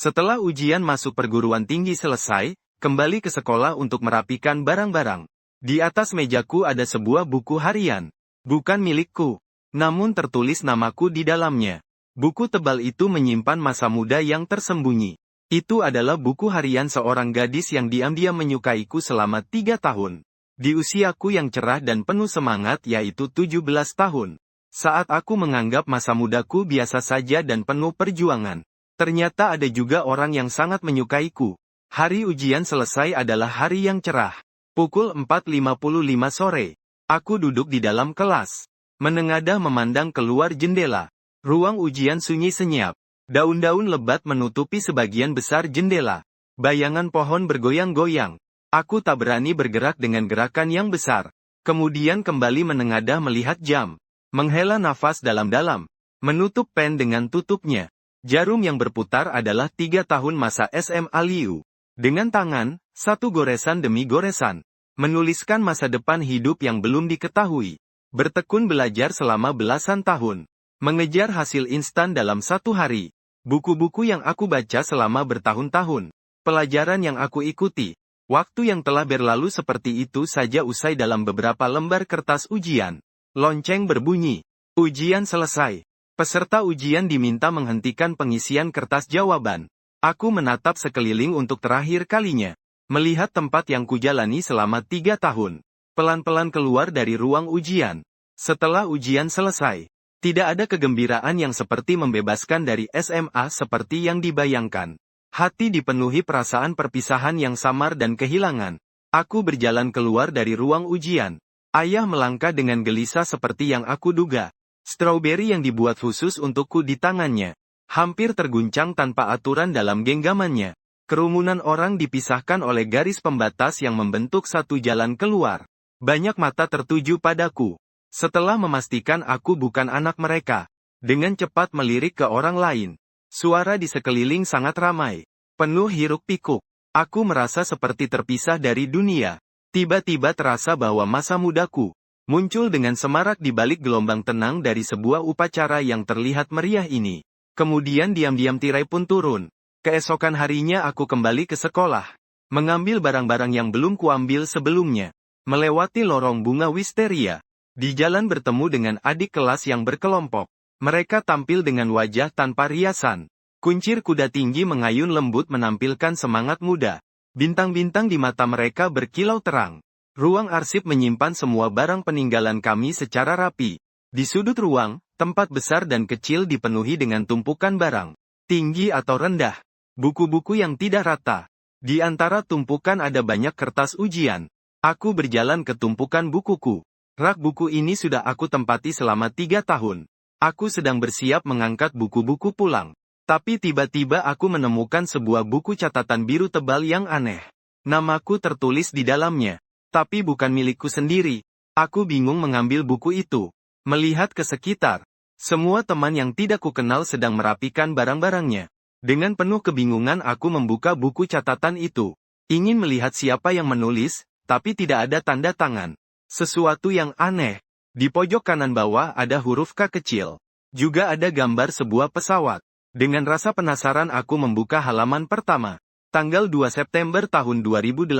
Setelah ujian masuk perguruan tinggi selesai, kembali ke sekolah untuk merapikan barang-barang. Di atas mejaku ada sebuah buku harian. Bukan milikku. Namun tertulis namaku di dalamnya. Buku tebal itu menyimpan masa muda yang tersembunyi. Itu adalah buku harian seorang gadis yang diam-diam menyukaiku selama 3 tahun. Di usiaku yang cerah dan penuh semangat yaitu 17 tahun. Saat aku menganggap masa mudaku biasa saja dan penuh perjuangan. Ternyata ada juga orang yang sangat menyukaiku. Hari ujian selesai adalah hari yang cerah. Pukul 4.55 sore. Aku duduk di dalam kelas. Menengadah memandang keluar jendela. Ruang ujian sunyi senyap. Daun-daun lebat menutupi sebagian besar jendela. Bayangan pohon bergoyang-goyang. Aku tak berani bergerak dengan gerakan yang besar. Kemudian kembali menengadah melihat jam. Menghela nafas dalam-dalam. Menutup pen dengan tutupnya. Jarum yang berputar adalah 3 tahun masa SMA Liu. Dengan tangan, satu goresan demi goresan. Menuliskan masa depan hidup yang belum diketahui. Bertekun belajar selama belasan tahun. Mengejar hasil instan dalam 1 hari. Buku-buku yang aku baca selama bertahun-tahun. Pelajaran yang aku ikuti. Waktu yang telah berlalu seperti itu saja usai dalam beberapa lembar kertas ujian. Lonceng berbunyi. Ujian selesai. Peserta ujian diminta menghentikan pengisian kertas jawaban. Aku menatap sekeliling untuk terakhir kalinya. Melihat tempat yang kujalani selama 3 tahun. Pelan-pelan keluar dari ruang ujian. Setelah ujian selesai. Tidak ada kegembiraan yang seperti membebaskan dari SMA seperti yang dibayangkan. Hati dipenuhi perasaan perpisahan yang samar dan kehilangan. Aku berjalan keluar dari ruang ujian. Ayah melangkah dengan gelisah seperti yang aku duga. Strawberry yang dibuat khusus untukku di tangannya. Hampir terguncang tanpa aturan dalam genggamannya. Kerumunan orang dipisahkan oleh garis pembatas yang membentuk satu jalan keluar. Banyak mata tertuju padaku. Setelah memastikan aku bukan anak mereka. Dengan cepat melirik ke orang lain. Suara di sekeliling sangat ramai. Penuh hiruk-pikuk. Aku merasa seperti terpisah dari dunia. Tiba-tiba terasa bahwa masa mudaku muncul dengan semarak di balik gelombang tenang dari sebuah upacara yang terlihat meriah ini. Kemudian diam-diam tirai pun turun. Keesokan harinya aku kembali ke sekolah. Mengambil barang-barang yang belum kuambil sebelumnya. Melewati lorong bunga wisteria. Di jalan bertemu dengan adik kelas yang berkelompok. Mereka tampil dengan wajah tanpa riasan. Kuncir kuda tinggi mengayun lembut menampilkan semangat muda. Bintang-bintang di mata mereka berkilau terang. Ruang arsip menyimpan semua barang peninggalan kami secara rapi. Di sudut ruang, tempat besar dan kecil dipenuhi dengan tumpukan barang. Tinggi atau rendah. Buku-buku yang tidak rata. Di antara tumpukan ada banyak kertas ujian. Aku berjalan ke tumpukan bukuku. Rak buku ini sudah aku tempati selama 3 tahun. Aku sedang bersiap mengangkat buku-buku pulang. Tapi tiba-tiba aku menemukan sebuah buku catatan biru tebal yang aneh. Namaku tertulis di dalamnya. Tapi bukan milikku sendiri. Aku bingung mengambil buku itu. Melihat ke sekitar. Semua teman yang tidak kukenal sedang merapikan barang-barangnya. Dengan penuh kebingungan aku membuka buku catatan itu. Ingin melihat siapa yang menulis, tapi tidak ada tanda tangan. Sesuatu yang aneh. Di pojok kanan bawah ada huruf K kecil. Juga ada gambar sebuah pesawat. Dengan rasa penasaran aku membuka halaman pertama. Tanggal 2 September tahun 2018,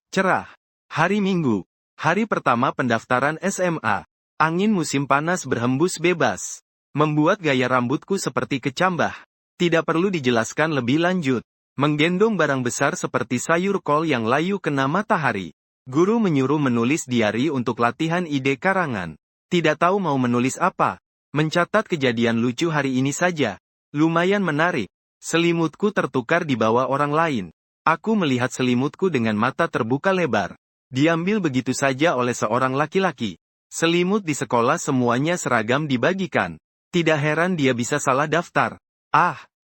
cerah. Hari Minggu. Hari pertama pendaftaran SMA. Angin musim panas berhembus bebas. Membuat gaya rambutku seperti kecambah. Tidak perlu dijelaskan lebih lanjut. Menggendong barang besar seperti sayur kol yang layu kena matahari. Guru menyuruh menulis diari untuk latihan ide karangan. Tidak tahu mau menulis apa. Mencatat kejadian lucu hari ini saja. Lumayan menarik. Selimutku tertukar di bawah orang lain. Aku melihat selimutku dengan mata terbuka lebar. Diambil begitu saja oleh seorang laki-laki. Selimut di sekolah semuanya seragam dibagikan. Tidak heran dia bisa salah daftar.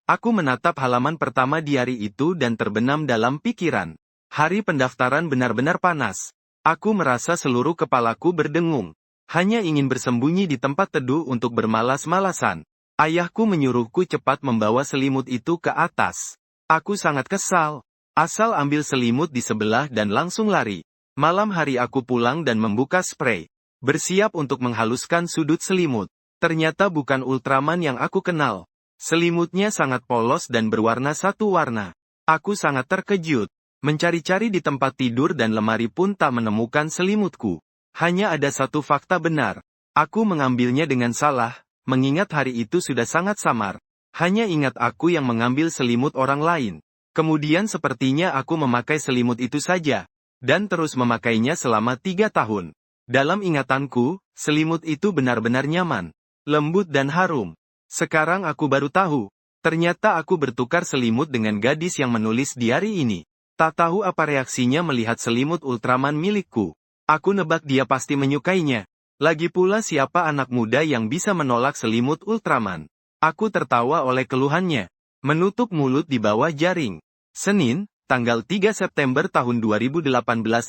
Aku menatap halaman pertama diari itu dan terbenam dalam pikiran. Hari pendaftaran benar-benar panas. Aku merasa seluruh kepalaku berdengung. Hanya ingin bersembunyi di tempat teduh untuk bermalas-malasan. Ayahku menyuruhku cepat membawa selimut itu ke atas. Aku sangat kesal. Asal ambil selimut di sebelah dan langsung lari. Malam hari aku pulang dan membuka spray. Bersiap untuk menghaluskan sudut selimut. Ternyata bukan Ultraman yang aku kenal. Selimutnya sangat polos dan berwarna satu warna. Aku sangat terkejut. Mencari-cari di tempat tidur dan lemari pun tak menemukan selimutku. Hanya ada satu fakta benar. Aku mengambilnya dengan salah, mengingat hari itu sudah sangat samar. Hanya ingat aku yang mengambil selimut orang lain. Kemudian sepertinya aku memakai selimut itu saja. Dan terus memakainya selama 3 tahun. Dalam ingatanku, selimut itu benar-benar nyaman, lembut dan harum. Sekarang aku baru tahu. Ternyata aku bertukar selimut dengan gadis yang menulis diari ini. Tak tahu apa reaksinya melihat selimut Ultraman milikku. Aku nebak dia pasti menyukainya. Lagi pula siapa anak muda yang bisa menolak selimut Ultraman. Aku tertawa oleh keluhannya. Menutup mulut di bawah jaring. Senin, tanggal 3 September tahun 2018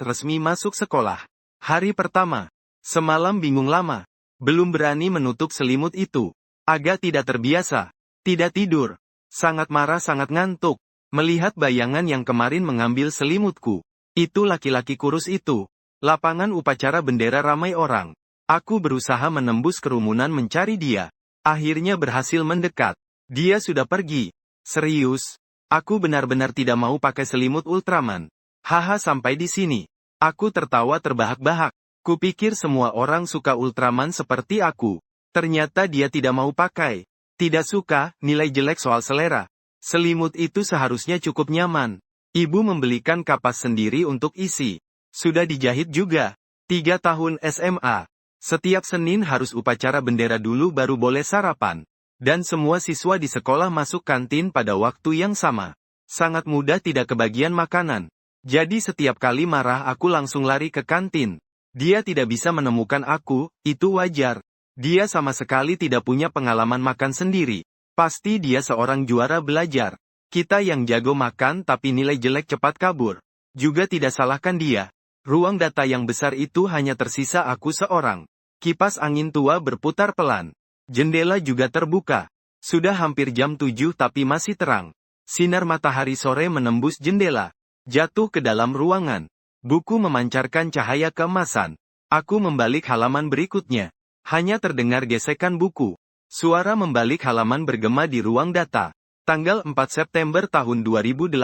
resmi masuk sekolah. Hari pertama. Semalam bingung lama. Belum berani menutup selimut itu. Agak tidak terbiasa. Tidak tidur. Sangat marah sangat ngantuk. Melihat bayangan yang kemarin mengambil selimutku. Itu laki-laki kurus itu. Lapangan upacara bendera ramai orang. Aku berusaha menembus kerumunan mencari dia. Akhirnya berhasil mendekat. Dia sudah pergi. Serius? Aku benar-benar tidak mau pakai selimut Ultraman. Haha sampai di sini. Aku tertawa terbahak-bahak. Kupikir semua orang suka Ultraman seperti aku. Ternyata dia tidak mau pakai. Tidak suka, nilai jelek soal selera. Selimut itu seharusnya cukup nyaman. Ibu membelikan kapas sendiri untuk isi. Sudah dijahit juga. 3 tahun SMA. Setiap Senin harus upacara bendera dulu baru boleh sarapan. Dan semua siswa di sekolah masuk kantin pada waktu yang sama. Sangat mudah tidak kebagian makanan. Jadi setiap kali marah aku langsung lari ke kantin. Dia tidak bisa menemukan aku, itu wajar. Dia sama sekali tidak punya pengalaman makan sendiri. Pasti dia seorang juara belajar. Kita yang jago makan tapi nilai jelek cepat kabur. Juga tidak salahkan dia. Ruang data yang besar itu hanya tersisa aku seorang. Kipas angin tua berputar pelan. Jendela juga terbuka. Sudah hampir jam 7 tapi masih terang. Sinar matahari sore menembus jendela. Jatuh ke dalam ruangan. Buku memancarkan cahaya keemasan. Aku membalik halaman berikutnya. Hanya terdengar gesekan buku. Suara membalik halaman bergema di ruang data. Tanggal 4 September tahun 2018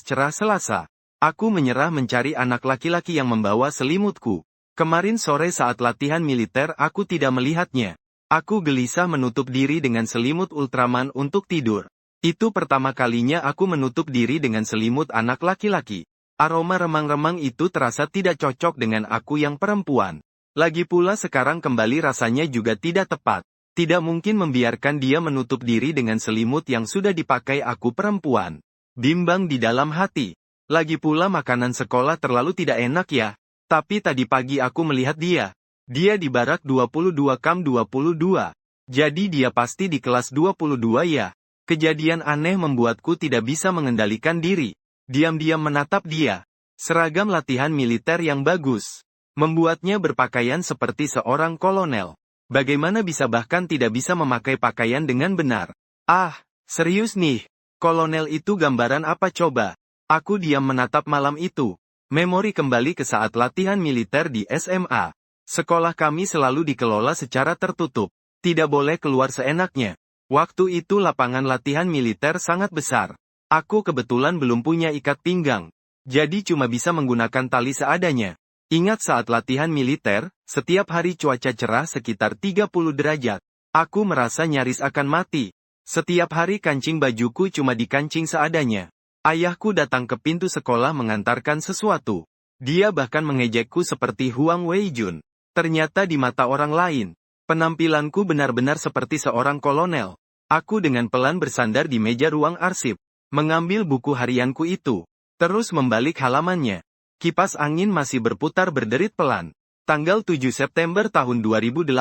cerah Selasa. Aku menyerah mencari anak laki-laki yang membawa selimutku. Kemarin sore saat latihan militer aku tidak melihatnya. Aku gelisah menutup diri dengan selimut Ultraman untuk tidur. Itu pertama kalinya aku menutup diri dengan selimut anak laki-laki. Aroma remang-remang itu terasa tidak cocok dengan aku yang perempuan. Lagi pula sekarang kembali rasanya juga tidak tepat. Tidak mungkin membiarkan dia menutup diri dengan selimut yang sudah dipakai aku perempuan. Bimbang di dalam hati. Lagi pula makanan sekolah terlalu tidak enak ya. Tapi tadi pagi aku melihat dia. Dia di barak 22 kam 22. Jadi dia pasti di kelas 22 ya. Kejadian aneh membuatku tidak bisa mengendalikan diri. Diam-diam menatap dia. Seragam latihan militer yang bagus. Membuatnya berpakaian seperti seorang kolonel. Bagaimana bisa bahkan tidak bisa memakai pakaian dengan benar? Ah, serius nih. Kolonel itu gambaran apa coba? Aku diam menatap malam itu. Memori kembali ke saat latihan militer di SMA. Sekolah kami selalu dikelola secara tertutup. Tidak boleh keluar seenaknya. Waktu itu lapangan latihan militer sangat besar. Aku kebetulan belum punya ikat pinggang. Jadi cuma bisa menggunakan tali seadanya. Ingat saat latihan militer, setiap hari cuaca cerah sekitar 30 derajat. Aku merasa nyaris akan mati. Setiap hari kancing bajuku cuma dikancing seadanya. Ayahku datang ke pintu sekolah mengantarkan sesuatu. Dia bahkan mengejekku seperti Huang Weijun. Ternyata di mata orang lain, penampilanku benar-benar seperti seorang kolonel. Aku dengan pelan bersandar di meja ruang arsip, mengambil buku harianku itu, terus membalik halamannya. Kipas angin masih berputar berderit pelan. Tanggal 7 September tahun 2018,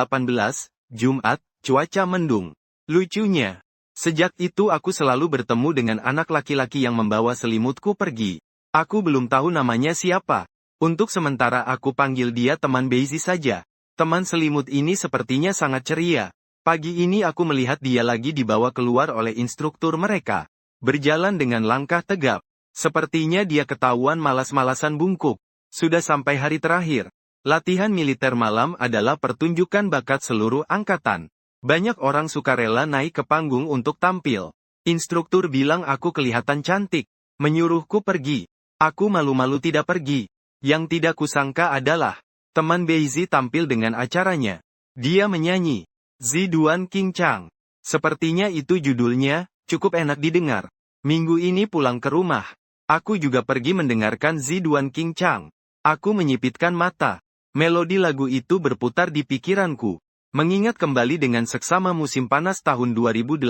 Jumat, cuaca mendung. Lucunya, sejak itu aku selalu bertemu dengan anak laki-laki yang membawa selimutku pergi. Aku belum tahu namanya siapa. Untuk sementara aku panggil dia teman Beizi saja. Teman selimut ini sepertinya sangat ceria. Pagi ini aku melihat dia lagi dibawa keluar oleh instruktur mereka. Berjalan dengan langkah tegap. Sepertinya dia ketahuan malas-malasan bungkuk. Sudah sampai hari terakhir. Latihan militer malam adalah pertunjukan bakat seluruh angkatan. Banyak orang sukarela naik ke panggung untuk tampil. Instruktur bilang aku kelihatan cantik, menyuruhku pergi. Aku malu-malu tidak pergi. Yang tidak kusangka adalah, teman Beizi tampil dengan acaranya. Dia menyanyi, Ziduan King Chang. Sepertinya itu judulnya, cukup enak didengar. Minggu ini pulang ke rumah. Aku juga pergi mendengarkan Ziduan King Chang. Aku menyipitkan mata. Melodi lagu itu berputar di pikiranku. Mengingat kembali dengan seksama musim panas tahun 2018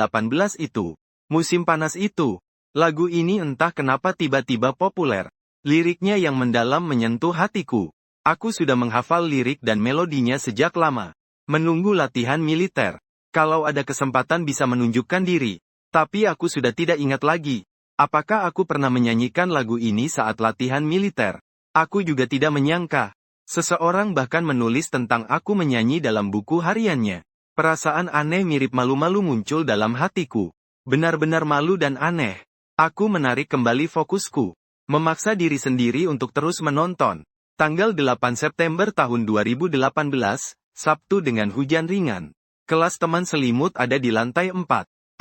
itu. Musim panas itu. Lagu ini entah kenapa tiba-tiba populer. Liriknya yang mendalam menyentuh hatiku. Aku sudah menghafal lirik dan melodinya sejak lama. Menunggu latihan militer. Kalau ada kesempatan bisa menunjukkan diri. Tapi aku sudah tidak ingat lagi. Apakah aku pernah menyanyikan lagu ini saat latihan militer? Aku juga tidak menyangka. Seseorang bahkan menulis tentang aku menyanyi dalam buku hariannya. Perasaan aneh mirip malu-malu muncul dalam hatiku. Benar-benar malu dan aneh. Aku menarik kembali fokusku. Memaksa diri sendiri untuk terus menonton. Tanggal 8 September tahun 2018, Sabtu dengan hujan ringan. Kelas teman selimut ada di lantai 4.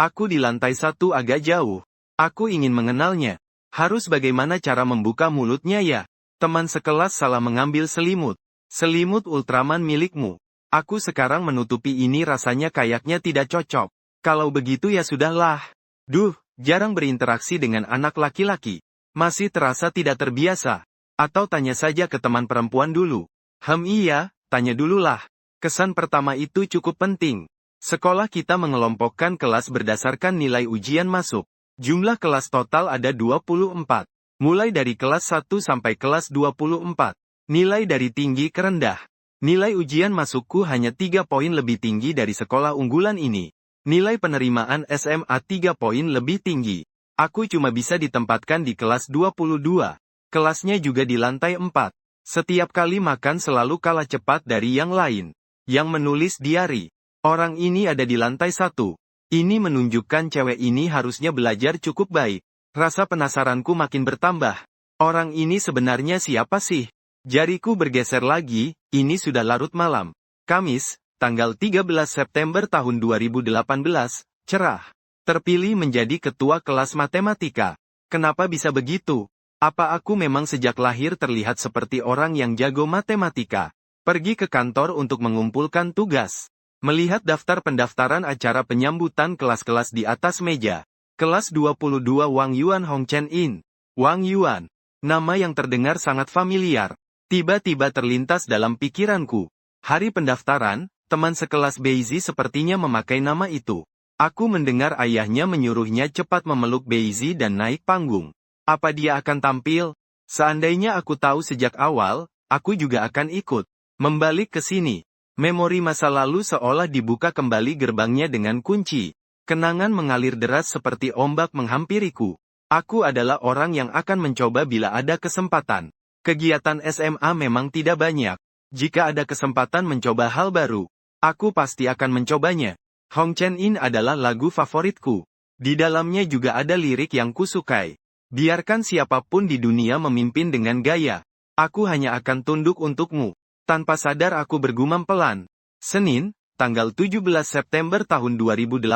Aku di lantai 1 agak jauh. Aku ingin mengenalnya. Harus bagaimana cara membuka mulutnya ya? Teman sekelas salah mengambil selimut. Selimut Ultraman milikmu. Aku sekarang menutupi ini rasanya kayaknya tidak cocok. Kalau begitu ya sudahlah. Duh, jarang berinteraksi dengan anak laki-laki. Masih terasa tidak terbiasa. Atau tanya saja ke teman perempuan dulu. Iya, tanya dululah. Kesan pertama itu cukup penting. Sekolah kita mengelompokkan kelas berdasarkan nilai ujian masuk. Jumlah kelas total ada 24. Mulai dari kelas 1 sampai kelas 24. Nilai dari tinggi ke rendah. Nilai ujian masukku hanya 3 poin lebih tinggi dari sekolah unggulan ini. Nilai penerimaan SMA 3 poin lebih tinggi. Aku cuma bisa ditempatkan di kelas 22. Kelasnya juga di lantai 4. Setiap kali makan selalu kalah cepat dari yang lain. Yang menulis diari. Orang ini ada di lantai 1. Ini menunjukkan cewek ini harusnya belajar cukup baik. Rasa penasaranku makin bertambah. Orang ini sebenarnya siapa sih? Jariku bergeser lagi, ini sudah larut malam. Kamis, tanggal 13 September tahun 2018, cerah. Terpilih menjadi ketua kelas matematika. Kenapa bisa begitu? Apa aku memang sejak lahir terlihat seperti orang yang jago matematika? Pergi ke kantor untuk mengumpulkan tugas. Melihat daftar pendaftaran acara penyambutan kelas-kelas di atas meja. Kelas 22 Wang Yuan Hong Chen In. Wang Yuan. Nama yang terdengar sangat familiar. Tiba-tiba terlintas dalam pikiranku. Hari pendaftaran, teman sekelas Beizi sepertinya memakai nama itu. Aku mendengar ayahnya menyuruhnya cepat memeluk Beizi dan naik panggung. Apa dia akan tampil? Seandainya aku tahu sejak awal, aku juga akan ikut. Membalik ke sini. Memori masa lalu seolah dibuka kembali gerbangnya dengan kunci. Kenangan mengalir deras seperti ombak menghampiriku. Aku adalah orang yang akan mencoba bila ada kesempatan. Kegiatan SMA memang tidak banyak. Jika ada kesempatan mencoba hal baru, aku pasti akan mencobanya. Hong Chen In adalah lagu favoritku. Di dalamnya juga ada lirik yang kusukai. Biarkan siapapun di dunia memimpin dengan gaya. Aku hanya akan tunduk untukmu. Tanpa sadar aku bergumam pelan. Senin, tanggal 17 September tahun 2018,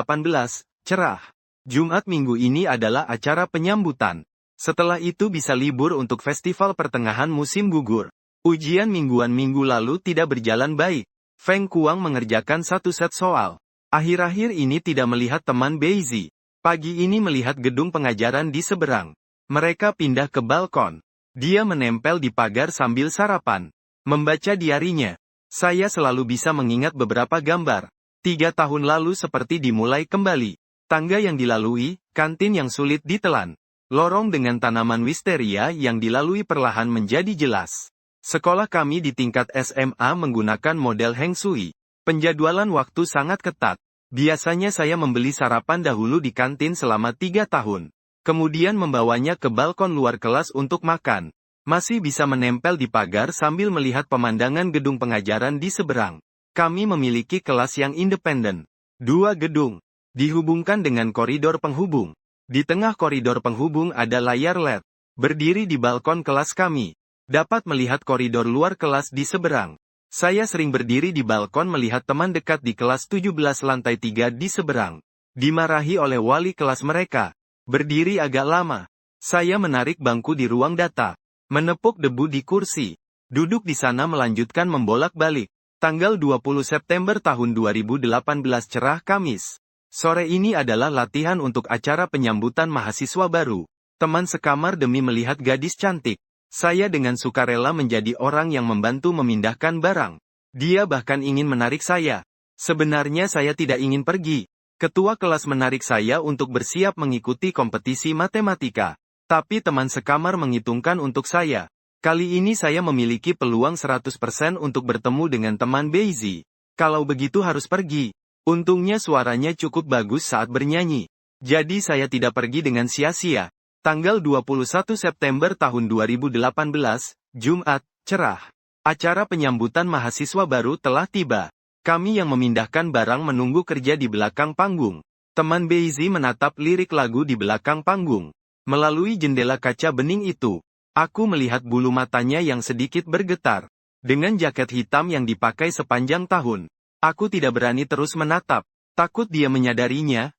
cerah. Jumat minggu ini adalah acara penyambutan. Setelah itu bisa libur untuk festival pertengahan musim gugur. Ujian mingguan minggu lalu tidak berjalan baik. Feng Kuang mengerjakan satu set soal. Akhir-akhir ini tidak melihat teman Beizi. Pagi ini melihat gedung pengajaran di seberang. Mereka pindah ke balkon. Dia menempel di pagar sambil sarapan. Membaca diarinya. Saya selalu bisa mengingat beberapa gambar. 3 tahun lalu seperti dimulai kembali. Tangga yang dilalui, kantin yang sulit ditelan. Lorong dengan tanaman wisteria yang dilalui perlahan menjadi jelas. Sekolah kami di tingkat SMA menggunakan model Heng Shui. Penjadwalan waktu sangat ketat. Biasanya saya membeli sarapan dahulu di kantin selama 3 tahun. Kemudian membawanya ke balkon luar kelas untuk makan. Masih bisa menempel di pagar sambil melihat pemandangan gedung pengajaran di seberang. Kami memiliki kelas yang independen. 2 gedung. Dihubungkan dengan koridor penghubung. Di tengah koridor penghubung ada layar LED. Berdiri di balkon kelas kami. Dapat melihat koridor luar kelas di seberang. Saya sering berdiri di balkon melihat teman dekat di kelas 17 lantai 3 di seberang. Dimarahi oleh wali kelas mereka. Berdiri agak lama. Saya menarik bangku di ruang data. Menepuk debu di kursi. Duduk di sana melanjutkan membolak-balik. Tanggal 20 September tahun 2018 cerah Kamis. Sore ini adalah latihan untuk acara penyambutan mahasiswa baru. Teman sekamar demi melihat gadis cantik. Saya dengan sukarela menjadi orang yang membantu memindahkan barang. Dia bahkan ingin menarik saya. Sebenarnya saya tidak ingin pergi. Ketua kelas menarik saya untuk bersiap mengikuti kompetisi matematika. Tapi teman sekamar menghitungkan untuk saya. Kali ini saya memiliki peluang 100% untuk bertemu dengan teman Beizi. Kalau begitu harus pergi. Untungnya suaranya cukup bagus saat bernyanyi. Jadi saya tidak pergi dengan sia-sia. Tanggal 21 September tahun 2018, Jumat, cerah. Acara penyambutan mahasiswa baru telah tiba. Kami yang memindahkan barang menunggu kerja di belakang panggung. Teman Beizi menatap lirik lagu di belakang panggung. Melalui jendela kaca bening itu, aku melihat bulu matanya yang sedikit bergetar. Dengan jaket hitam yang dipakai sepanjang tahun, aku tidak berani terus menatap. Takut dia menyadarinya.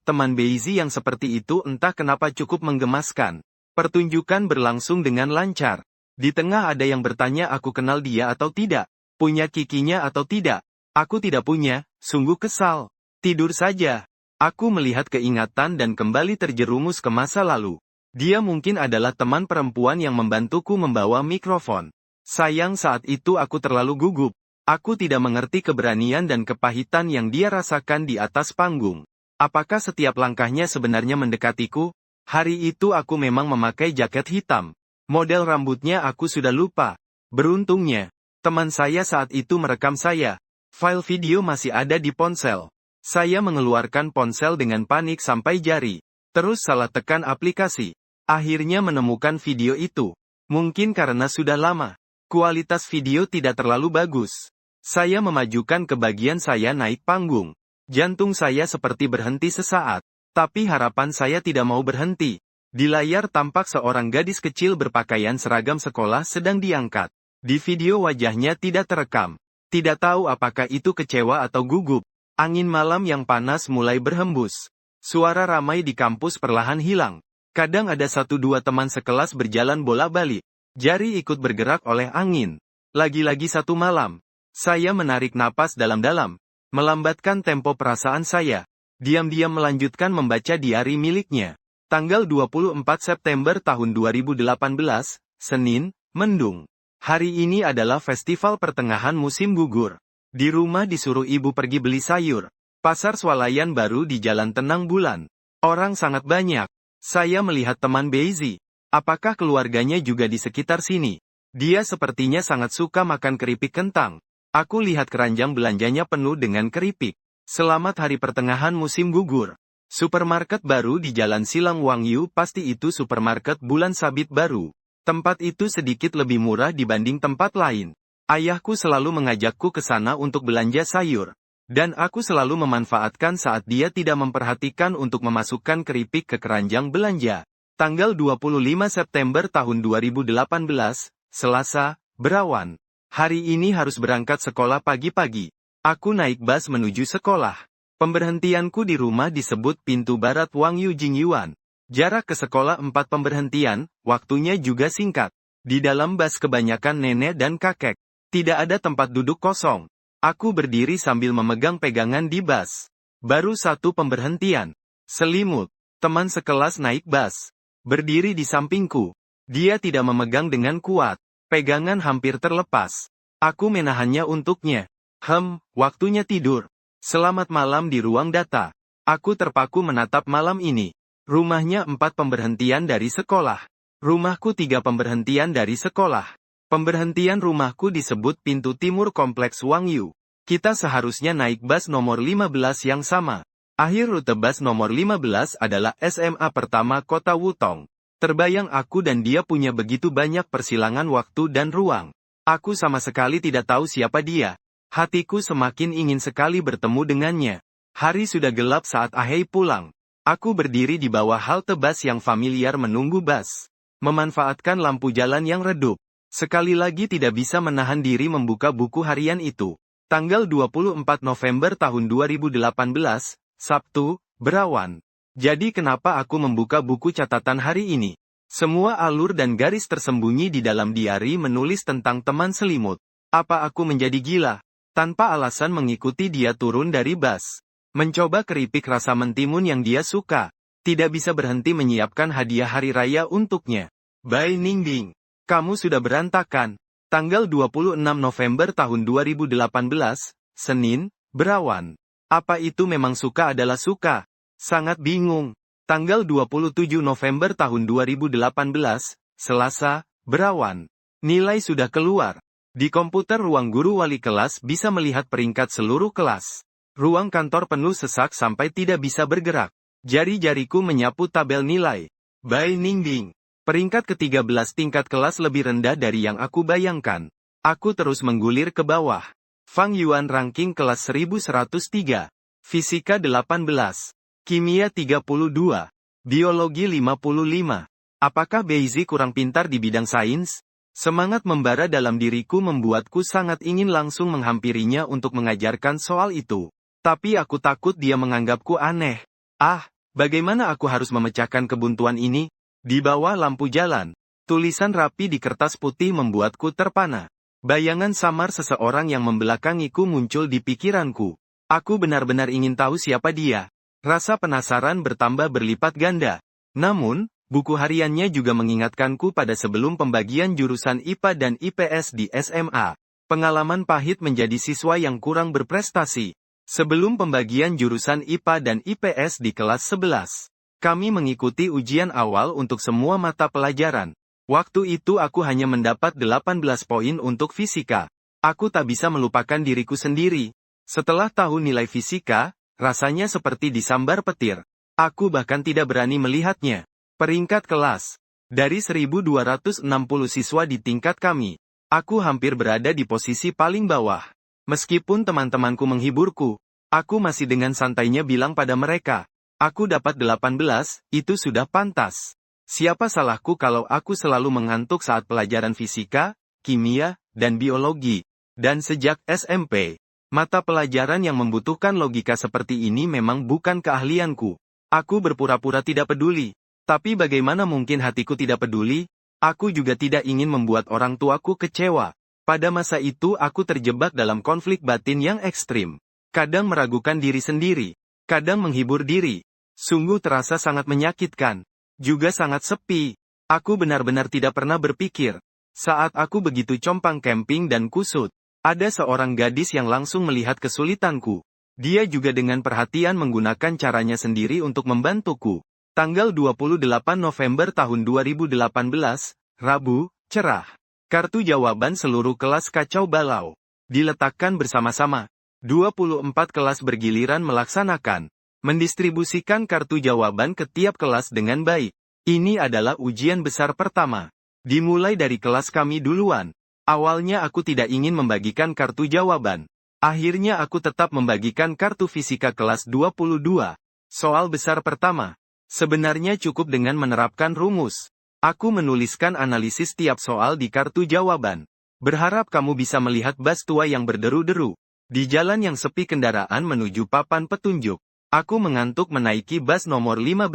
Teman Beizi yang seperti itu entah kenapa cukup menggemaskan. Pertunjukan berlangsung dengan lancar. Di tengah ada yang bertanya aku kenal dia atau tidak. Punya kikinya atau tidak. Aku tidak punya, sungguh kesal. Tidur saja. Aku melihat keingatan dan kembali terjerumus ke masa lalu. Dia mungkin adalah teman perempuan yang membantuku membawa mikrofon. Sayang saat itu aku terlalu gugup. Aku tidak mengerti keberanian dan kepahitan yang dia rasakan di atas panggung. Apakah setiap langkahnya sebenarnya mendekatiku? Hari itu aku memang memakai jaket hitam. Model rambutnya aku sudah lupa. Beruntungnya, teman saya saat itu merekam saya. File video masih ada di ponsel. Saya mengeluarkan ponsel dengan panik sampai jari. Terus salah tekan aplikasi. Akhirnya menemukan video itu. Mungkin karena sudah lama. Kualitas video tidak terlalu bagus. Saya memajukan ke bagian saya naik panggung. Jantung saya seperti berhenti sesaat. Tapi harapan saya tidak mau berhenti. Di layar tampak seorang gadis kecil berpakaian seragam sekolah sedang diangkat. Di video wajahnya tidak terekam. Tidak tahu apakah itu kecewa atau gugup. Angin malam yang panas mulai berhembus. Suara ramai di kampus perlahan hilang. Kadang ada 1-2 teman sekelas berjalan bola-balik. Jari ikut bergerak oleh angin. Lagi-lagi satu malam. Saya menarik napas dalam-dalam. Melambatkan tempo perasaan saya. Diam-diam melanjutkan membaca diari miliknya. Tanggal 24 September tahun 2018, Senin, mendung. Hari ini adalah festival pertengahan musim gugur. Di rumah disuruh ibu pergi beli sayur. Pasar swalayan baru di Jalan Tenang Bulan. Orang sangat banyak. Saya melihat teman Beizi. Apakah keluarganya juga di sekitar sini? Dia sepertinya sangat suka makan keripik kentang. Aku lihat keranjang belanjanya penuh dengan keripik. Selamat hari pertengahan musim gugur. Supermarket baru di Jalan Silang Wangyu pasti itu supermarket Bulan Sabit baru. Tempat itu sedikit lebih murah dibanding tempat lain. Ayahku selalu mengajakku ke sana untuk belanja sayur. Dan aku selalu memanfaatkan saat dia tidak memperhatikan untuk memasukkan keripik ke keranjang belanja. Tanggal 25 September tahun 2018, Selasa, berawan. Hari ini harus berangkat sekolah pagi-pagi. Aku naik bus menuju sekolah. Pemberhentianku di rumah disebut pintu barat Wangyu Jingyuan. Jarak ke sekolah 4 pemberhentian, waktunya juga singkat. Di dalam bus kebanyakan nenek dan kakek. Tidak ada tempat duduk kosong. Aku berdiri sambil memegang pegangan di bus. Baru 1 pemberhentian. Selimut. Teman sekelas naik bus. Berdiri di sampingku. Dia tidak memegang dengan kuat. Pegangan hampir terlepas. Aku menahannya untuknya. Waktunya tidur. Selamat malam di ruang data. Aku terpaku menatap malam ini. Rumahnya 4 pemberhentian dari sekolah. Rumahku 3 pemberhentian dari sekolah. Pemberhentian rumahku disebut pintu timur kompleks Wangyu. Kita seharusnya naik bus nomor 15 yang sama. Akhir rute bus nomor 15 adalah SMA pertama kota Wutong. Terbayang aku dan dia punya begitu banyak persilangan waktu dan ruang. Aku sama sekali tidak tahu siapa dia. Hatiku semakin ingin sekali bertemu dengannya. Hari sudah gelap saat Ahei pulang. Aku berdiri di bawah halte bus yang familiar menunggu bus. Memanfaatkan lampu jalan yang redup. Sekali lagi tidak bisa menahan diri membuka buku harian itu. Tanggal 24 November tahun 2018, Sabtu, berawan. Jadi kenapa aku membuka buku catatan hari ini? Semua alur dan garis tersembunyi di dalam diari menulis tentang teman selimut. Apa aku menjadi gila? Tanpa alasan mengikuti dia turun dari bus. Mencoba keripik rasa mentimun yang dia suka. Tidak bisa berhenti menyiapkan hadiah hari raya untuknya. Bai Ningding. Kamu sudah berantakan. Tanggal 26 November tahun 2018, Senin, berawan. Apa itu memang suka adalah suka? Sangat bingung. Tanggal 27 November tahun 2018, Selasa, berawan. Nilai sudah keluar. Di komputer ruang guru wali kelas bisa melihat peringkat seluruh kelas. Ruang kantor penuh sesak sampai tidak bisa bergerak. Jari-jariku menyapu tabel nilai. Bai Ningding. Peringkat ke-13 tingkat kelas lebih rendah dari yang aku bayangkan. Aku terus menggulir ke bawah. Fang Yuan ranking kelas 1103. Fisika 18. Kimia 32. Biologi 55. Apakah Beizi kurang pintar di bidang sains? Semangat membara dalam diriku membuatku sangat ingin langsung menghampirinya untuk mengajarkan soal itu. Tapi aku takut dia menganggapku aneh. Bagaimana aku harus memecahkan kebuntuan ini? Di bawah lampu jalan, tulisan rapi di kertas putih membuatku terpana. Bayangan samar seseorang yang membelakangiku muncul di pikiranku. Aku benar-benar ingin tahu siapa dia. Rasa penasaran bertambah berlipat ganda. Namun, buku hariannya juga mengingatkanku pada sebelum pembagian jurusan IPA dan IPS di SMA. Pengalaman pahit menjadi siswa yang kurang berprestasi. Sebelum pembagian jurusan IPA dan IPS di kelas 11. Kami mengikuti ujian awal untuk semua mata pelajaran. Waktu itu aku hanya mendapat 18 poin untuk fisika. Aku tak bisa melupakan diriku sendiri. Setelah tahu nilai fisika, rasanya seperti disambar petir. Aku bahkan tidak berani melihatnya. Peringkat kelas. Dari 1260 siswa di tingkat kami, aku hampir berada di posisi paling bawah. Meskipun teman-temanku menghiburku, aku masih dengan santainya bilang pada mereka, aku dapat 18, itu sudah pantas. Siapa salahku kalau aku selalu mengantuk saat pelajaran fisika, kimia, dan biologi. Dan sejak SMP, mata pelajaran yang membutuhkan logika seperti ini memang bukan keahlianku. Aku berpura-pura tidak peduli. Tapi bagaimana mungkin hatiku tidak peduli? Aku juga tidak ingin membuat orang tuaku kecewa. Pada masa itu aku terjebak dalam konflik batin yang ekstrim. Kadang meragukan diri sendiri. Kadang menghibur diri. Sungguh terasa sangat menyakitkan. Juga sangat sepi. Aku benar-benar tidak pernah berpikir. Saat aku begitu compang camping dan kusut, ada seorang gadis yang langsung melihat kesulitanku. Dia juga dengan perhatian menggunakan caranya sendiri untuk membantuku. Tanggal 28 November tahun 2018, Rabu, cerah. Kartu jawaban seluruh kelas kacau balau. Diletakkan bersama-sama. 24 kelas bergiliran melaksanakan. Mendistribusikan kartu jawaban ke tiap kelas dengan baik. Ini adalah ujian besar pertama. Dimulai dari kelas kami duluan. Awalnya aku tidak ingin membagikan kartu jawaban. Akhirnya aku tetap membagikan kartu fisika kelas 22. Soal besar pertama. Sebenarnya cukup dengan menerapkan rumus. Aku menuliskan analisis tiap soal di kartu jawaban. Berharap kamu bisa melihat bus tua yang berderu-deru. Di jalan yang sepi kendaraan menuju papan petunjuk. Aku mengantuk menaiki bus nomor 15.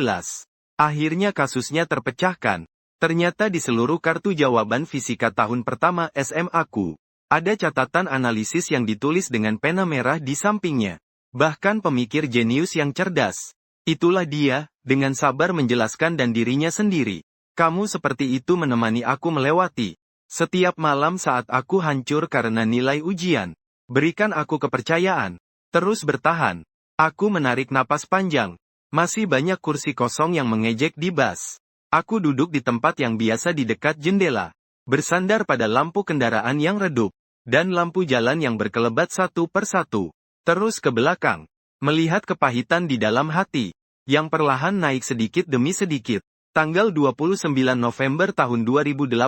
Akhirnya kasusnya terpecahkan. Ternyata di seluruh kartu jawaban fisika tahun pertama SMA-ku, ada catatan analisis yang ditulis dengan pena merah di sampingnya. Bahkan pemikir jenius yang cerdas. Itulah dia, dengan sabar menjelaskan dan dirinya sendiri. Kamu seperti itu menemani aku melewati setiap malam saat aku hancur karena nilai ujian. Berikan aku kepercayaan. Terus bertahan. Aku menarik napas panjang. Masih banyak kursi kosong yang mengejek di bus. Aku duduk di tempat yang biasa di dekat jendela. Bersandar pada lampu kendaraan yang redup. Dan lampu jalan yang berkelebat satu persatu. Terus ke belakang. Melihat kepahitan di dalam hati. Yang perlahan naik sedikit demi sedikit. Tanggal 29 November tahun 2018,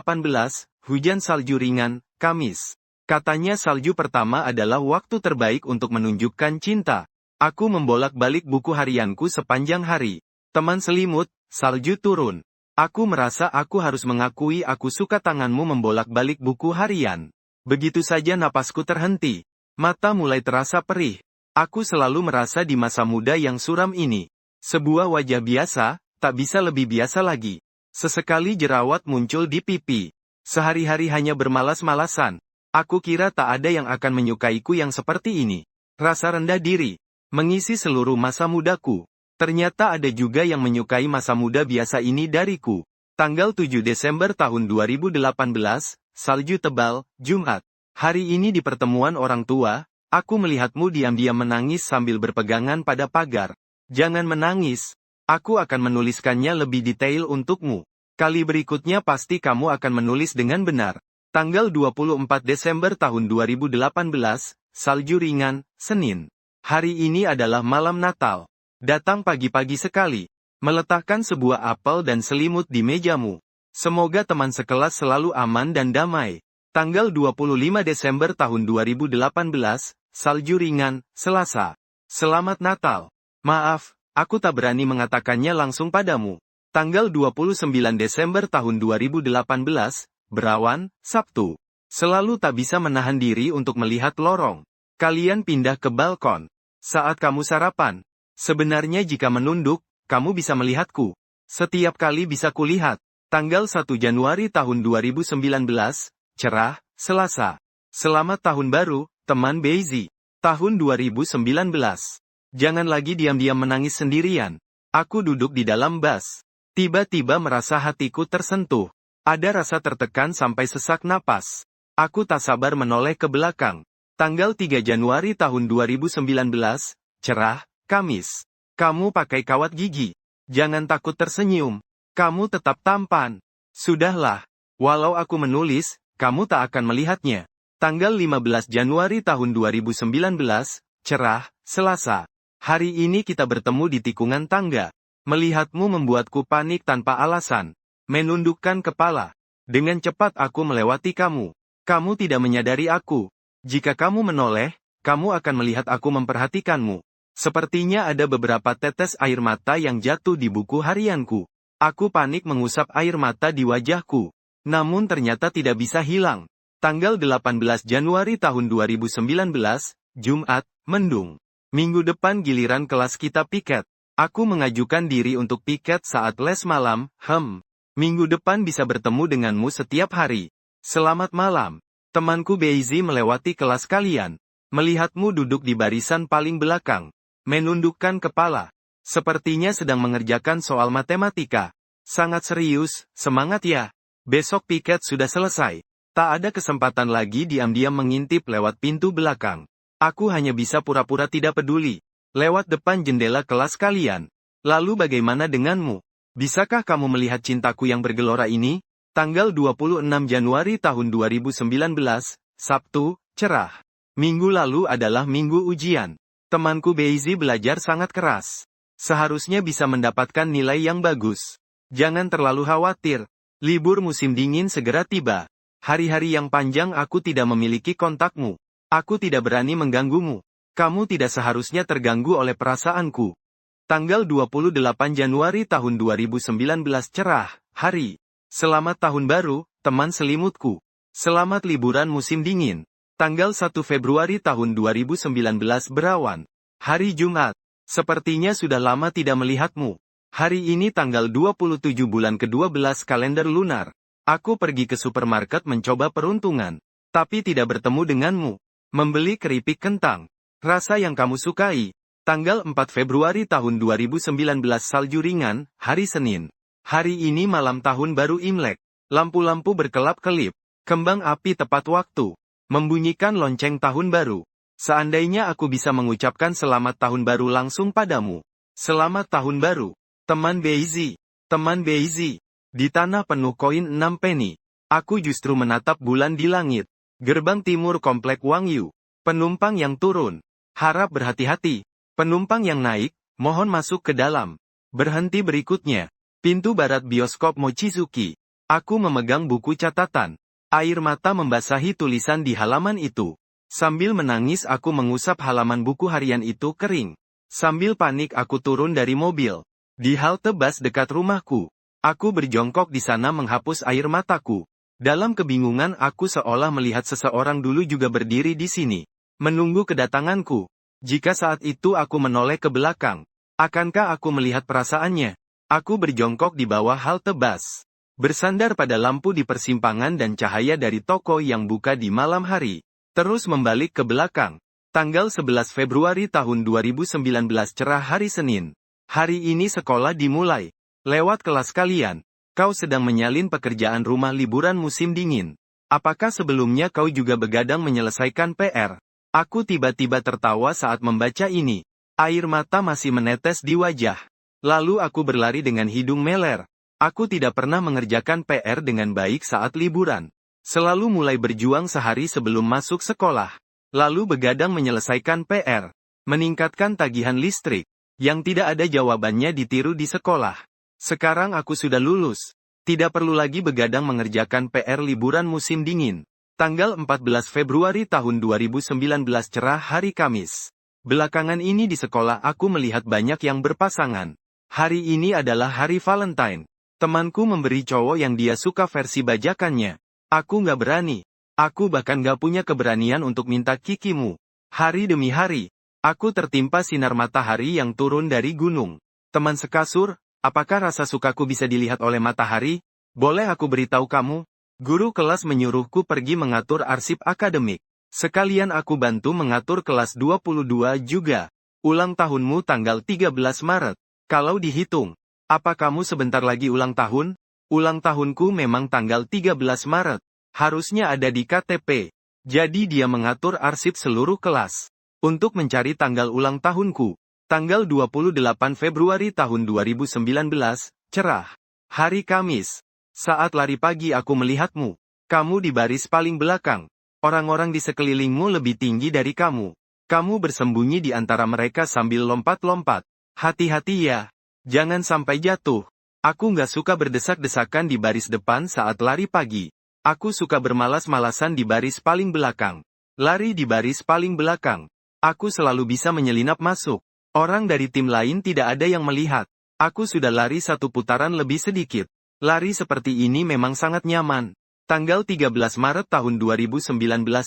hujan salju ringan, Kamis. Katanya salju pertama adalah waktu terbaik untuk menunjukkan cinta. Aku membolak-balik buku harianku sepanjang hari. Teman selimut, salju turun. Aku merasa aku harus mengakui aku suka tanganmu membolak-balik buku harian. Begitu saja napasku terhenti. Mata mulai terasa perih. Aku selalu merasa di masa muda yang suram ini. Sebuah wajah biasa, tak bisa lebih biasa lagi. Sesekali jerawat muncul di pipi. Sehari-hari hanya bermalas-malasan. Aku kira tak ada yang akan menyukaiku yang seperti ini. Rasa rendah diri mengisi seluruh masa mudaku. Ternyata ada juga yang menyukai masa muda biasa ini dariku. Tanggal 7 Desember tahun 2018, salju tebal, Jumat. Hari ini di pertemuan orang tua, aku melihatmu diam-diam menangis sambil berpegangan pada pagar. Jangan menangis. Aku akan menuliskannya lebih detail untukmu. Kali berikutnya pasti kamu akan menulis dengan benar. Tanggal 24 Desember tahun 2018, salju ringan, Senin. Hari ini adalah malam Natal. Datang pagi-pagi sekali. Meletakkan sebuah apel dan selimut di mejamu. Semoga teman sekelas selalu aman dan damai. Tanggal 25 Desember tahun 2018, salju ringan, Selasa. Selamat Natal. Maaf, aku tak berani mengatakannya langsung padamu. Tanggal 29 Desember tahun 2018, berawan, Sabtu. Selalu tak bisa menahan diri untuk melihat lorong. Kalian pindah ke balkon. Saat kamu sarapan. Sebenarnya jika menunduk, kamu bisa melihatku. Setiap kali bisa kulihat. Tanggal 1 Januari tahun 2019, cerah, Selasa. Selamat tahun baru, teman Beizi. Tahun 2019. Jangan lagi diam-diam menangis sendirian. Aku duduk di dalam bus. Tiba-tiba merasa hatiku tersentuh. Ada rasa tertekan sampai sesak napas. Aku tak sabar menoleh ke belakang. Tanggal 3 Januari tahun 2019, cerah, Kamis. Kamu pakai kawat gigi. Jangan takut tersenyum. Kamu tetap tampan. Sudahlah. Walau aku menulis, kamu tak akan melihatnya. Tanggal 15 Januari tahun 2019, cerah, Selasa. Hari ini kita bertemu di tikungan tangga. Melihatmu membuatku panik tanpa alasan. Menundukkan kepala. Dengan cepat aku melewati kamu. Kamu tidak menyadari aku. Jika kamu menoleh, kamu akan melihat aku memperhatikanmu. Sepertinya ada beberapa tetes air mata yang jatuh di buku harianku. Aku panik mengusap air mata di wajahku. Namun ternyata tidak bisa hilang. Tanggal 18 Januari tahun 2019, Jumat, mendung. Minggu depan giliran kelas kita piket. Aku mengajukan diri untuk piket saat les malam, Minggu depan bisa bertemu denganmu setiap hari. Selamat malam. Temanku Beizi melewati kelas kalian. Melihatmu duduk di barisan paling belakang. Menundukkan kepala. Sepertinya sedang mengerjakan soal matematika. Sangat serius, semangat ya. Besok piket sudah selesai. Tak ada kesempatan lagi diam-diam mengintip lewat pintu belakang. Aku hanya bisa pura-pura tidak peduli. Lewat depan jendela kelas kalian. Lalu bagaimana denganmu? Bisakah kamu melihat cintaku yang bergelora ini? Tanggal 26 Januari tahun 2019, Sabtu, cerah. Minggu lalu adalah minggu ujian. Temanku Beizi belajar sangat keras. Seharusnya bisa mendapatkan nilai yang bagus. Jangan terlalu khawatir. Libur musim dingin segera tiba. Hari-hari yang panjang aku tidak memiliki kontakmu. Aku tidak berani mengganggumu. Kamu tidak seharusnya terganggu oleh perasaanku. Tanggal 28 Januari tahun 2019 cerah, hari. Selamat tahun baru, teman selimutku. Selamat liburan musim dingin. Tanggal 1 Februari tahun 2019 berawan. Hari Jumat. Sepertinya sudah lama tidak melihatmu. Hari ini tanggal 27 bulan ke-12 kalender lunar. Aku pergi ke supermarket mencoba peruntungan. Tapi tidak bertemu denganmu. Membeli keripik kentang. Rasa yang kamu sukai. Tanggal 4 Februari tahun 2019 salju ringan, hari Senin. Hari ini malam tahun baru Imlek. Lampu-lampu berkelap-kelip. Kembang api tepat waktu. Membunyikan lonceng tahun baru. Seandainya aku bisa mengucapkan selamat tahun baru langsung padamu. Selamat tahun baru. Teman Beizi. Teman Beizi. Di tanah penuh koin 6 peni. Aku justru menatap bulan di langit. Gerbang timur komplek Wangyu. Penumpang yang turun. Harap berhati-hati. Penumpang yang naik, mohon masuk ke dalam. Berhenti berikutnya. Pintu barat bioskop Mochizuki. Aku memegang buku catatan. Air mata membasahi tulisan di halaman itu. Sambil menangis aku mengusap halaman buku harian itu kering. Sambil panik aku turun dari mobil. Di halte bus dekat rumahku. Aku berjongkok di sana menghapus air mataku. Dalam kebingungan aku seolah melihat seseorang dulu juga berdiri di sini, menunggu kedatanganku. Jika saat itu aku menoleh ke belakang, akankah aku melihat perasaannya? Aku berjongkok di bawah halte bus, bersandar pada lampu di persimpangan dan cahaya dari toko yang buka di malam hari. Terus membalik ke belakang. Tanggal 11 Februari tahun 2019 cerah hari Senin. Hari ini sekolah dimulai. Lewat kelas kalian, kau sedang menyalin pekerjaan rumah liburan musim dingin. Apakah sebelumnya kau juga begadang menyelesaikan PR? Aku tiba-tiba tertawa saat membaca ini. Air mata masih menetes di wajah. Lalu aku berlari dengan hidung meler. Aku tidak pernah mengerjakan PR dengan baik saat liburan. Selalu mulai berjuang sehari sebelum masuk sekolah. Lalu begadang menyelesaikan PR. Meningkatkan tagihan listrik. Yang tidak ada jawabannya ditiru di sekolah. Sekarang aku sudah lulus. Tidak perlu lagi begadang mengerjakan PR liburan musim dingin. Tanggal 14 Februari tahun 2019 cerah hari Kamis. Belakangan ini di sekolah aku melihat banyak yang berpasangan. Hari ini adalah hari Valentine. Temanku memberi cowok yang dia suka versi bajakannya. Aku nggak berani. Aku bahkan nggak punya keberanian untuk minta kikimu. Hari demi hari, aku tertimpa sinar matahari yang turun dari gunung. Teman sekasur, apakah rasa sukaku bisa dilihat oleh matahari? Boleh aku beritahu kamu? Guru kelas menyuruhku pergi mengatur arsip akademik. Sekalian aku bantu mengatur kelas 22 juga. Ulang tahunmu tanggal 13 Maret. Kalau dihitung, apa kamu sebentar lagi ulang tahun? Ulang tahunku memang tanggal 13 Maret. Harusnya ada di KTP. Jadi dia mengatur arsip seluruh kelas. Untuk mencari tanggal ulang tahunku. Tanggal 28 Februari tahun 2019, cerah. Hari Kamis. Saat lari pagi aku melihatmu. Kamu di baris paling belakang. Orang-orang di sekelilingmu lebih tinggi dari kamu. Kamu bersembunyi di antara mereka sambil lompat-lompat. Hati-hati ya. Jangan sampai jatuh. Aku nggak suka berdesak-desakan di baris depan saat lari pagi. Aku suka bermalas-malasan di baris paling belakang. Lari di baris paling belakang. Aku selalu bisa menyelinap masuk. Orang dari tim lain tidak ada yang melihat. Aku sudah lari satu putaran lebih sedikit. Lari seperti ini memang sangat nyaman. Tanggal 13 Maret tahun 2019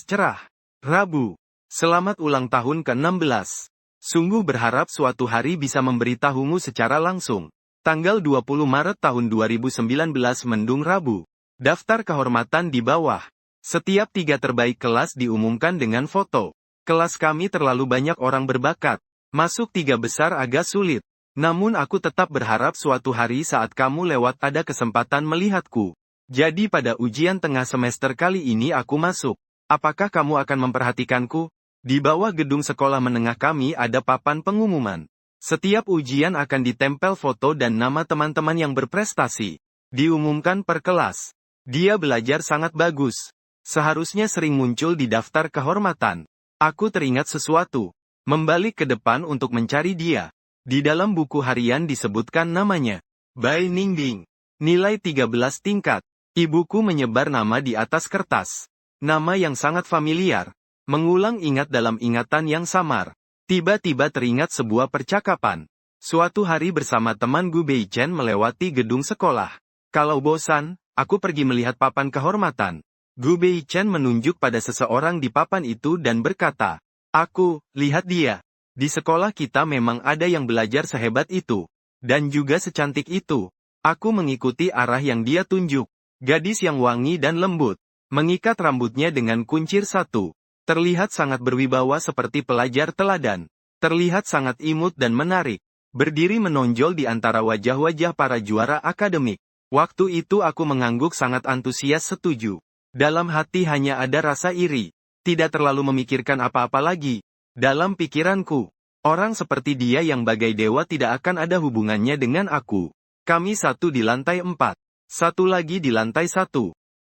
cerah. Rabu. Selamat ulang tahun ke-16. Sungguh berharap suatu hari bisa memberitahumu secara langsung. Tanggal 20 Maret tahun 2019 mendung Rabu. Daftar kehormatan di bawah. Setiap 3 terbaik kelas diumumkan dengan foto. Kelas kami terlalu banyak orang berbakat. Masuk 3 besar agak sulit. Namun aku tetap berharap suatu hari saat kamu lewat ada kesempatan melihatku. Jadi pada ujian tengah semester kali ini aku masuk. Apakah kamu akan memperhatikanku? Di bawah gedung sekolah menengah kami ada papan pengumuman. Setiap ujian akan ditempel foto dan nama teman-teman yang berprestasi. Diumumkan per kelas. Dia belajar sangat bagus. Seharusnya sering muncul di daftar kehormatan. Aku teringat sesuatu. Membalik ke depan untuk mencari dia. Di dalam buku harian disebutkan namanya. Bai Ningding. Nilai 13 tingkat. Ibuku menyebar nama di atas kertas. Nama yang sangat familiar. Mengulang ingat dalam ingatan yang samar. Tiba-tiba teringat sebuah percakapan. Suatu hari bersama teman Gu Beichen melewati gedung sekolah. Kalau bosan, aku pergi melihat papan kehormatan. Gu Beichen menunjuk pada seseorang di papan itu dan berkata, "Aku, lihat dia. Di sekolah kita memang ada yang belajar sehebat itu. Dan juga secantik itu." Aku mengikuti arah yang dia tunjuk. Gadis yang wangi dan lembut. Mengikat rambutnya dengan kuncir satu. Terlihat sangat berwibawa seperti pelajar teladan. Terlihat sangat imut dan menarik. Berdiri menonjol di antara wajah-wajah para juara akademik. Waktu itu aku mengangguk sangat antusias setuju. Dalam hati hanya ada rasa iri. Tidak terlalu memikirkan apa-apa lagi. Dalam pikiranku, orang seperti dia yang bagai dewa tidak akan ada hubungannya dengan aku. Kami satu di lantai 4. Satu lagi di lantai 1.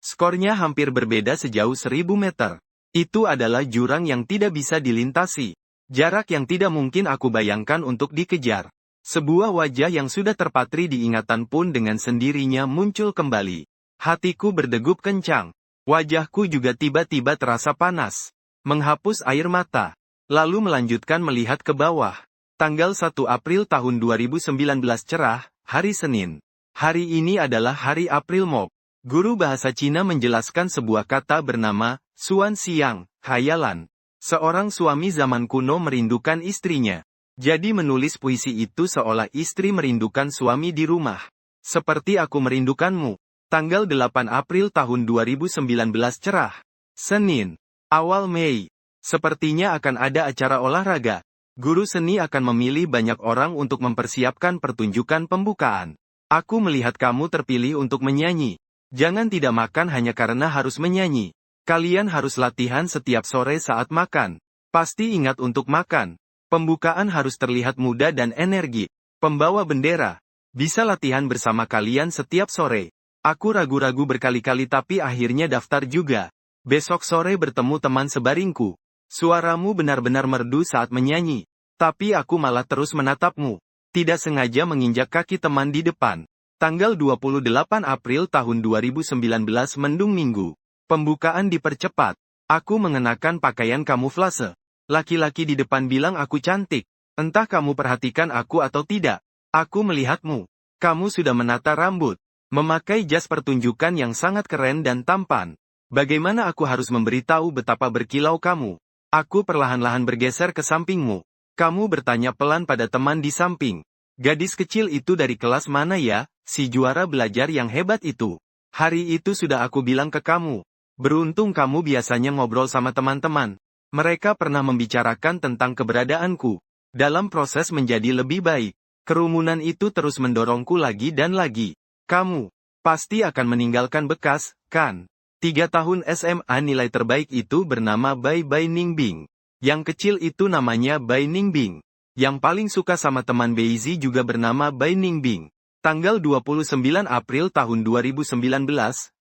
Skornya hampir berbeda sejauh 1000 meter. Itu adalah jurang yang tidak bisa dilintasi. Jarak yang tidak mungkin aku bayangkan untuk dikejar. Sebuah wajah yang sudah terpatri di ingatan pun dengan sendirinya muncul kembali. Hatiku berdegup kencang. Wajahku juga tiba-tiba terasa panas. Menghapus air mata. Lalu melanjutkan melihat ke bawah. Tanggal 1 April tahun 2019 cerah, hari Senin. Hari ini adalah hari April Mop. Guru bahasa Cina menjelaskan sebuah kata bernama, Suan Siang, khayalan. Seorang suami zaman kuno merindukan istrinya. Jadi menulis puisi itu seolah istri merindukan suami di rumah. Seperti aku merindukanmu. Tanggal 8 April tahun 2019 cerah. Senin. Awal Mei. Sepertinya akan ada acara olahraga. Guru seni akan memilih banyak orang untuk mempersiapkan pertunjukan pembukaan. Aku melihat kamu terpilih untuk menyanyi. Jangan tidak makan hanya karena harus menyanyi. Kalian harus latihan setiap sore saat makan. Pasti ingat untuk makan. Pembukaan harus terlihat muda dan energi. Pembawa bendera. Bisa latihan bersama kalian setiap sore. Aku ragu-ragu berkali-kali tapi akhirnya daftar juga. Besok sore bertemu teman sebaringku. Suaramu benar-benar merdu saat menyanyi. Tapi aku malah terus menatapmu. Tidak sengaja menginjak kaki teman di depan. Tanggal 28 April tahun 2019 mendung minggu. Pembukaan dipercepat. Aku mengenakan pakaian kamuflase. Laki-laki di depan bilang aku cantik. Entah kamu perhatikan aku atau tidak. Aku melihatmu. Kamu sudah menata rambut. Memakai jas pertunjukan yang sangat keren dan tampan. Bagaimana aku harus memberitahu betapa berkilau kamu? Aku perlahan-lahan bergeser ke sampingmu. Kamu bertanya pelan pada teman di samping. Gadis kecil itu dari kelas mana ya, si juara belajar yang hebat itu? Hari itu sudah aku bilang ke kamu. Beruntung kamu biasanya ngobrol sama teman-teman. Mereka pernah membicarakan tentang keberadaanku. Dalam proses menjadi lebih baik. Kerumunan itu terus mendorongku lagi dan lagi. Kamu pasti akan meninggalkan bekas, kan? 3 tahun SMA nilai terbaik itu bernama Bai Bai Ningbing. Yang kecil itu namanya Bai Ningbing. Yang paling suka sama teman Beizi juga bernama Bai Ningbing. Tanggal 29 April tahun 2019,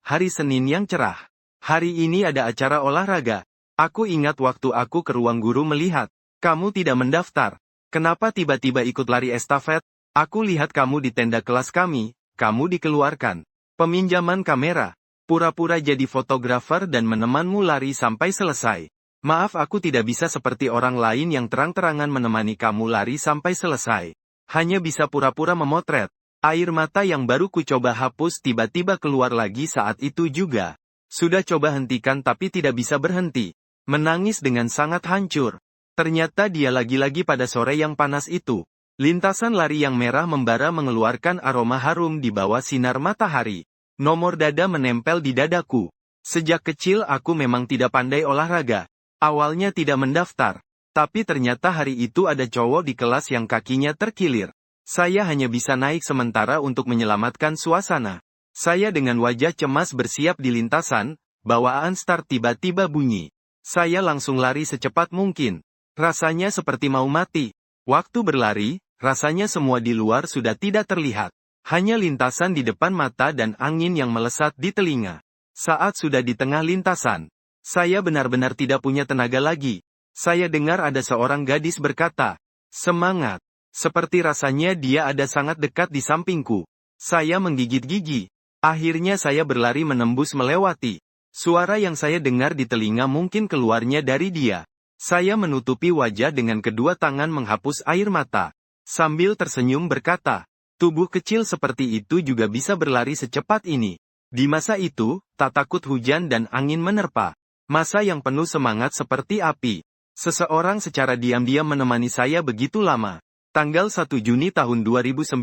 hari Senin yang cerah. Hari ini ada acara olahraga. Aku ingat waktu aku ke ruang guru melihat. Kamu tidak mendaftar. Kenapa tiba-tiba ikut lari estafet? Aku lihat kamu di tenda kelas kami. Kamu dikeluarkan. Peminjaman kamera. Pura-pura jadi fotografer dan menemanmu lari sampai selesai. Maaf aku tidak bisa seperti orang lain yang terang-terangan menemani kamu lari sampai selesai. Hanya bisa pura-pura memotret. Air mata yang baru ku coba hapus tiba-tiba keluar lagi saat itu juga. Sudah coba hentikan tapi tidak bisa berhenti. Menangis dengan sangat hancur. Ternyata dia lagi-lagi pada sore yang panas itu. Lintasan lari yang merah membara mengeluarkan aroma harum di bawah sinar matahari. Nomor dada menempel di dadaku. Sejak kecil aku memang tidak pandai olahraga. Awalnya tidak mendaftar. Tapi ternyata hari itu ada cowok di kelas yang kakinya terkilir. Saya hanya bisa naik sementara untuk menyelamatkan suasana. Saya dengan wajah cemas bersiap di lintasan, bawaan start tiba-tiba bunyi. Saya langsung lari secepat mungkin. Rasanya seperti mau mati. Waktu berlari, rasanya semua di luar sudah tidak terlihat. Hanya lintasan di depan mata dan angin yang melesat di telinga. Saat sudah di tengah lintasan, saya benar-benar tidak punya tenaga lagi. Saya dengar ada seorang gadis berkata, "Semangat." Seperti rasanya dia ada sangat dekat di sampingku. Saya menggigit gigi. Akhirnya saya berlari menembus melewati. Suara yang saya dengar di telinga mungkin keluarnya dari dia. Saya menutupi wajah dengan kedua tangan menghapus air mata. Sambil tersenyum berkata, tubuh kecil seperti itu juga bisa berlari secepat ini. Di masa itu, tak takut hujan dan angin menerpa. Masa yang penuh semangat seperti api. Seseorang secara diam-diam menemani saya begitu lama. Tanggal 1 Juni tahun 2019,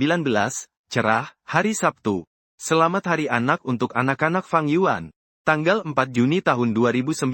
cerah, hari Sabtu. Selamat Hari Anak untuk anak-anak Fang Yuan. Tanggal 4 Juni tahun 2019,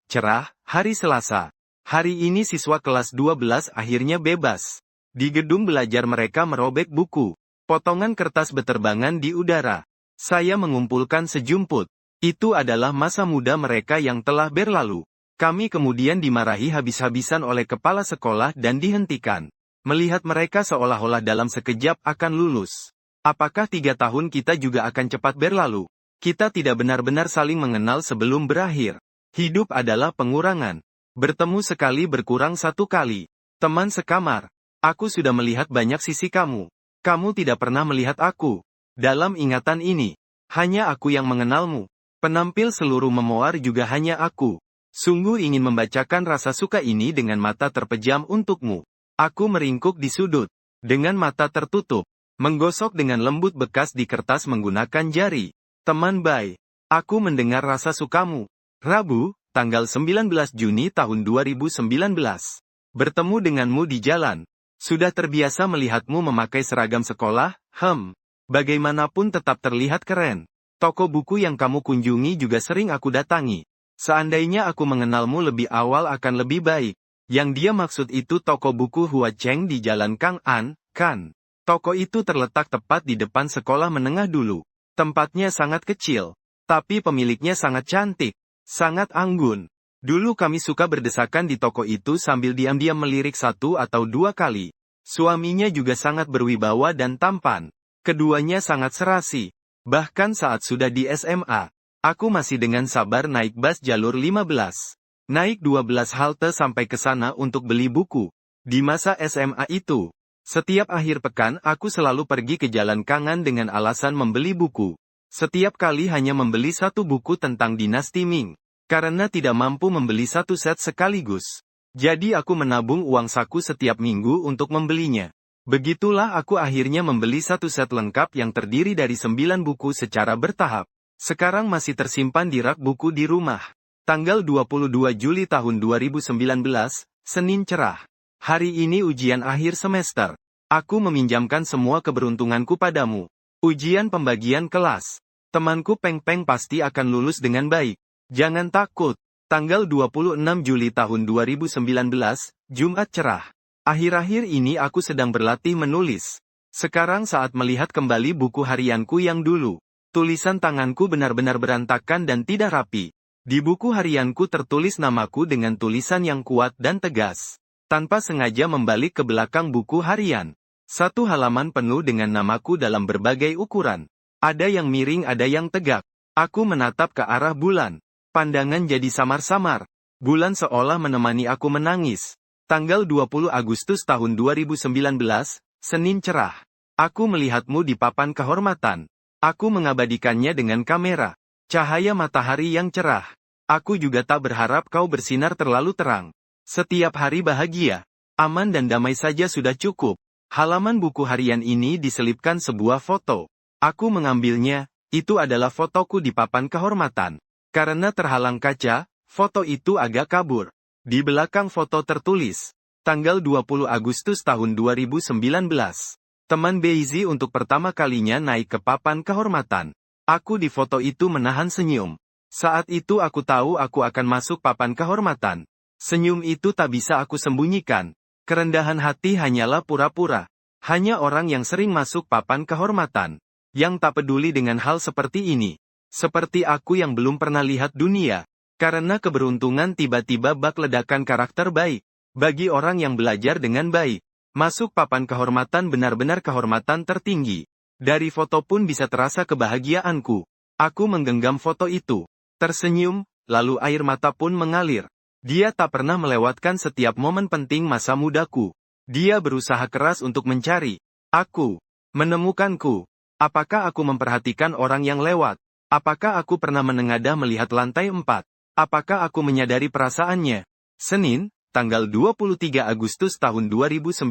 cerah, hari Selasa. Hari ini siswa kelas 12 akhirnya bebas. Di gedung belajar mereka merobek buku. Potongan kertas beterbangan di udara. Saya mengumpulkan sejumput. Itu adalah masa muda mereka yang telah berlalu. Kami kemudian dimarahi habis-habisan oleh kepala sekolah dan dihentikan. Melihat mereka seolah-olah dalam sekejap akan lulus. Apakah 3 tahun kita juga akan cepat berlalu? Kita tidak benar-benar saling mengenal sebelum berakhir. Hidup adalah pengurangan. Bertemu sekali berkurang 1 kali. Teman sekamar. Aku sudah melihat banyak sisi kamu. Kamu tidak pernah melihat aku. Dalam ingatan ini, hanya aku yang mengenalmu. Penampil seluruh memoir juga hanya aku. Sungguh ingin membacakan rasa suka ini dengan mata terpejam untukmu. Aku meringkuk di sudut. Dengan mata tertutup. Menggosok dengan lembut bekas di kertas menggunakan jari. Teman baik. Aku mendengar rasa sukamu. Rabu, tanggal 19 Juni tahun 2019. Bertemu denganmu di jalan. Sudah terbiasa melihatmu memakai seragam sekolah, bagaimanapun tetap terlihat keren. Toko buku yang kamu kunjungi juga sering aku datangi. Seandainya aku mengenalmu lebih awal akan lebih baik. Yang dia maksud itu toko buku Hua Cheng di Jalan Kang An, kan? Toko itu terletak tepat di depan sekolah menengah dulu. Tempatnya sangat kecil. Tapi pemiliknya sangat cantik. Sangat anggun. Dulu kami suka berdesakan di toko itu sambil diam-diam melirik 1 atau 2 kali. Suaminya juga sangat berwibawa dan tampan. Keduanya sangat serasi. Bahkan saat sudah di SMA, aku masih dengan sabar naik bus jalur 15. Naik 12 halte sampai ke sana untuk beli buku. Di masa SMA itu, setiap akhir pekan aku selalu pergi ke Jalan Kangan dengan alasan membeli buku. Setiap kali hanya membeli 1 buku tentang dinasti Ming. Karena tidak mampu membeli 1 set sekaligus. Jadi aku menabung uang saku setiap minggu untuk membelinya. Begitulah aku akhirnya membeli 1 set lengkap yang terdiri dari 9 buku secara bertahap. Sekarang masih tersimpan di rak buku di rumah. Tanggal 22 Juli tahun 2019, Senin cerah. Hari ini ujian akhir semester. Aku meminjamkan semua keberuntunganku padamu. Ujian pembagian kelas. Temanku Peng Peng pasti akan lulus dengan baik. Jangan takut. Tanggal 26 Juli tahun 2019, Jumat cerah. Akhir-akhir ini aku sedang berlatih menulis. Sekarang saat melihat kembali buku harianku yang dulu, tulisan tanganku benar-benar berantakan dan tidak rapi. Di buku harianku tertulis namaku dengan tulisan yang kuat dan tegas. Tanpa sengaja membalik ke belakang buku harian. 1 halaman penuh dengan namaku dalam berbagai ukuran. Ada yang miring, ada yang tegak. Aku menatap ke arah bulan. Pandangan jadi samar-samar. Bulan seolah menemani aku menangis. Tanggal 20 Agustus tahun 2019, Senin cerah. Aku melihatmu di papan kehormatan. Aku mengabadikannya dengan kamera. Cahaya matahari yang cerah. Aku juga tak berharap kau bersinar terlalu terang. Setiap hari bahagia, aman dan damai saja sudah cukup. Halaman buku harian ini diselipkan sebuah foto. Aku mengambilnya, itu adalah fotoku di papan kehormatan. Karena terhalang kaca, foto itu agak kabur. Di belakang foto tertulis, tanggal 20 Agustus tahun 2019. Teman Beizi untuk pertama kalinya naik ke papan kehormatan. Aku di foto itu menahan senyum. Saat itu aku tahu aku akan masuk papan kehormatan. Senyum itu tak bisa aku sembunyikan. Kerendahan hati hanyalah pura-pura. Hanya orang yang sering masuk papan kehormatan, yang tak peduli dengan hal seperti ini. Seperti aku yang belum pernah lihat dunia. Karena keberuntungan tiba-tiba bak ledakan karakter baik. Bagi orang yang belajar dengan baik. Masuk papan kehormatan benar-benar kehormatan tertinggi. Dari foto pun bisa terasa kebahagiaanku. Aku menggenggam foto itu. Tersenyum, lalu air mata pun mengalir. Dia tak pernah melewatkan setiap momen penting masa mudaku. Dia berusaha keras untuk mencari aku. Menemukanku. Apakah aku memperhatikan orang yang lewat? Apakah aku pernah menengadah melihat lantai 4? Apakah aku menyadari perasaannya? Senin, tanggal 23 Agustus tahun 2019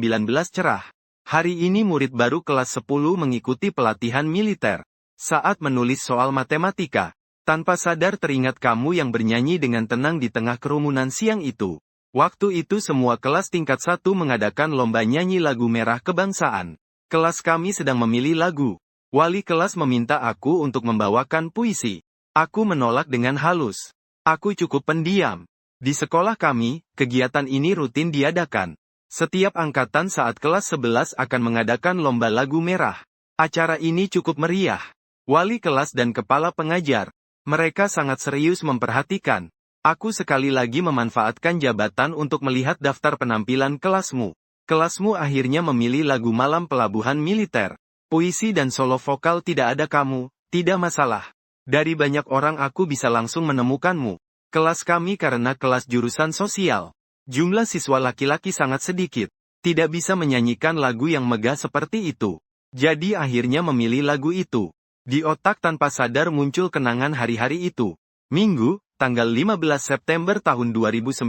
cerah. Hari ini murid baru kelas 10 mengikuti pelatihan militer. Saat menulis soal matematika, tanpa sadar teringat kamu yang bernyanyi dengan tenang di tengah kerumunan siang itu. Waktu itu semua kelas tingkat 1 mengadakan lomba nyanyi lagu merah kebangsaan. Kelas kami sedang memilih lagu. Wali kelas meminta aku untuk membawakan puisi. Aku menolak dengan halus. Aku cukup pendiam. Di sekolah kami, kegiatan ini rutin diadakan. Setiap angkatan saat kelas 11 akan mengadakan lomba lagu merah. Acara ini cukup meriah. Wali kelas dan kepala pengajar, mereka sangat serius memperhatikan. Aku sekali lagi memanfaatkan jabatan untuk melihat daftar penampilan kelasmu. Kelasmu akhirnya memilih lagu Malam Pelabuhan Militer. Puisi dan solo vokal tidak ada kamu, tidak masalah. Dari banyak orang aku bisa langsung menemukanmu. Kelas kami karena kelas jurusan sosial. Jumlah siswa laki-laki sangat sedikit. Tidak bisa menyanyikan lagu yang megah seperti itu. Jadi akhirnya memilih lagu itu. Di otak tanpa sadar muncul kenangan hari-hari itu. Minggu, tanggal 15 September tahun 2019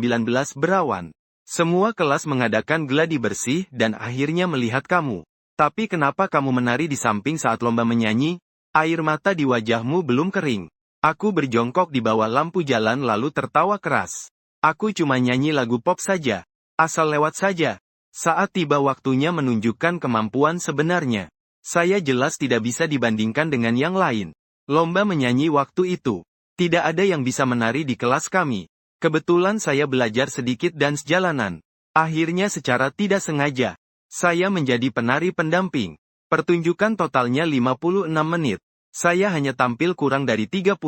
berawan. Semua kelas mengadakan gladi bersih dan akhirnya melihat kamu. Tapi kenapa kamu menari di samping saat lomba menyanyi? Air mata di wajahmu belum kering. Aku berjongkok di bawah lampu jalan lalu tertawa keras. Aku cuma nyanyi lagu pop saja. Asal lewat saja. Saat tiba waktunya menunjukkan kemampuan sebenarnya. Saya jelas tidak bisa dibandingkan dengan yang lain. Lomba menyanyi waktu itu. Tidak ada yang bisa menari di kelas kami. Kebetulan saya belajar sedikit dance jalanan. Akhirnya secara tidak sengaja, saya menjadi penari pendamping. Pertunjukan totalnya 56 menit. Saya hanya tampil kurang dari 30-40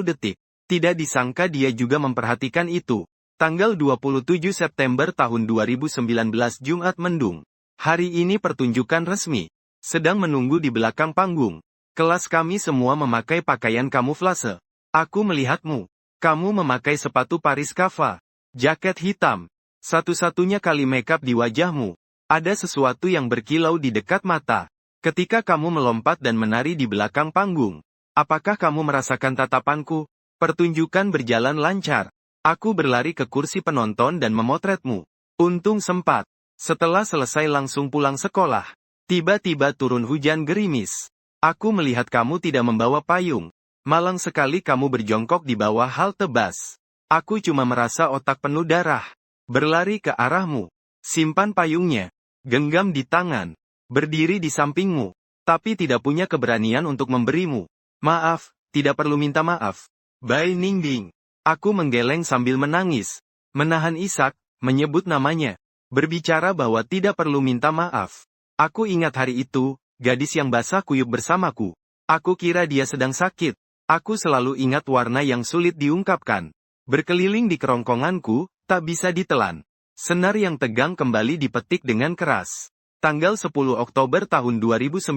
detik. Tidak disangka dia juga memperhatikan itu. Tanggal 27 September tahun 2019 Jumat Mendung. Hari ini pertunjukan resmi. Sedang menunggu di belakang panggung. Kelas kami semua memakai pakaian kamuflase. Aku melihatmu. Kamu memakai sepatu Paris Kava. Jaket hitam. Satu-satunya kali makeup di wajahmu. Ada sesuatu yang berkilau di dekat mata. Ketika kamu melompat dan menari di belakang panggung. Apakah kamu merasakan tatapanku? Pertunjukan berjalan lancar. Aku berlari ke kursi penonton dan memotretmu. Untung sempat. Setelah selesai langsung pulang sekolah. Tiba-tiba turun hujan gerimis. Aku melihat kamu tidak membawa payung. Malang sekali kamu berjongkok di bawah halte bus. Aku cuma merasa otak penuh darah. Berlari ke arahmu. Simpan payungnya. Genggam di tangan. Berdiri di sampingmu. Tapi tidak punya keberanian untuk memberimu. Maaf, tidak perlu minta maaf. Bai Ningding. Aku menggeleng sambil menangis. Menahan isak, menyebut namanya. Berbicara bahwa tidak perlu minta maaf. Aku ingat hari itu, gadis yang basah kuyup bersamaku. Aku kira dia sedang sakit. Aku selalu ingat warna yang sulit diungkapkan. Berkeliling di kerongkonganku, tak bisa ditelan. Senar yang tegang kembali dipetik dengan keras. Tanggal 10 Oktober tahun 2019,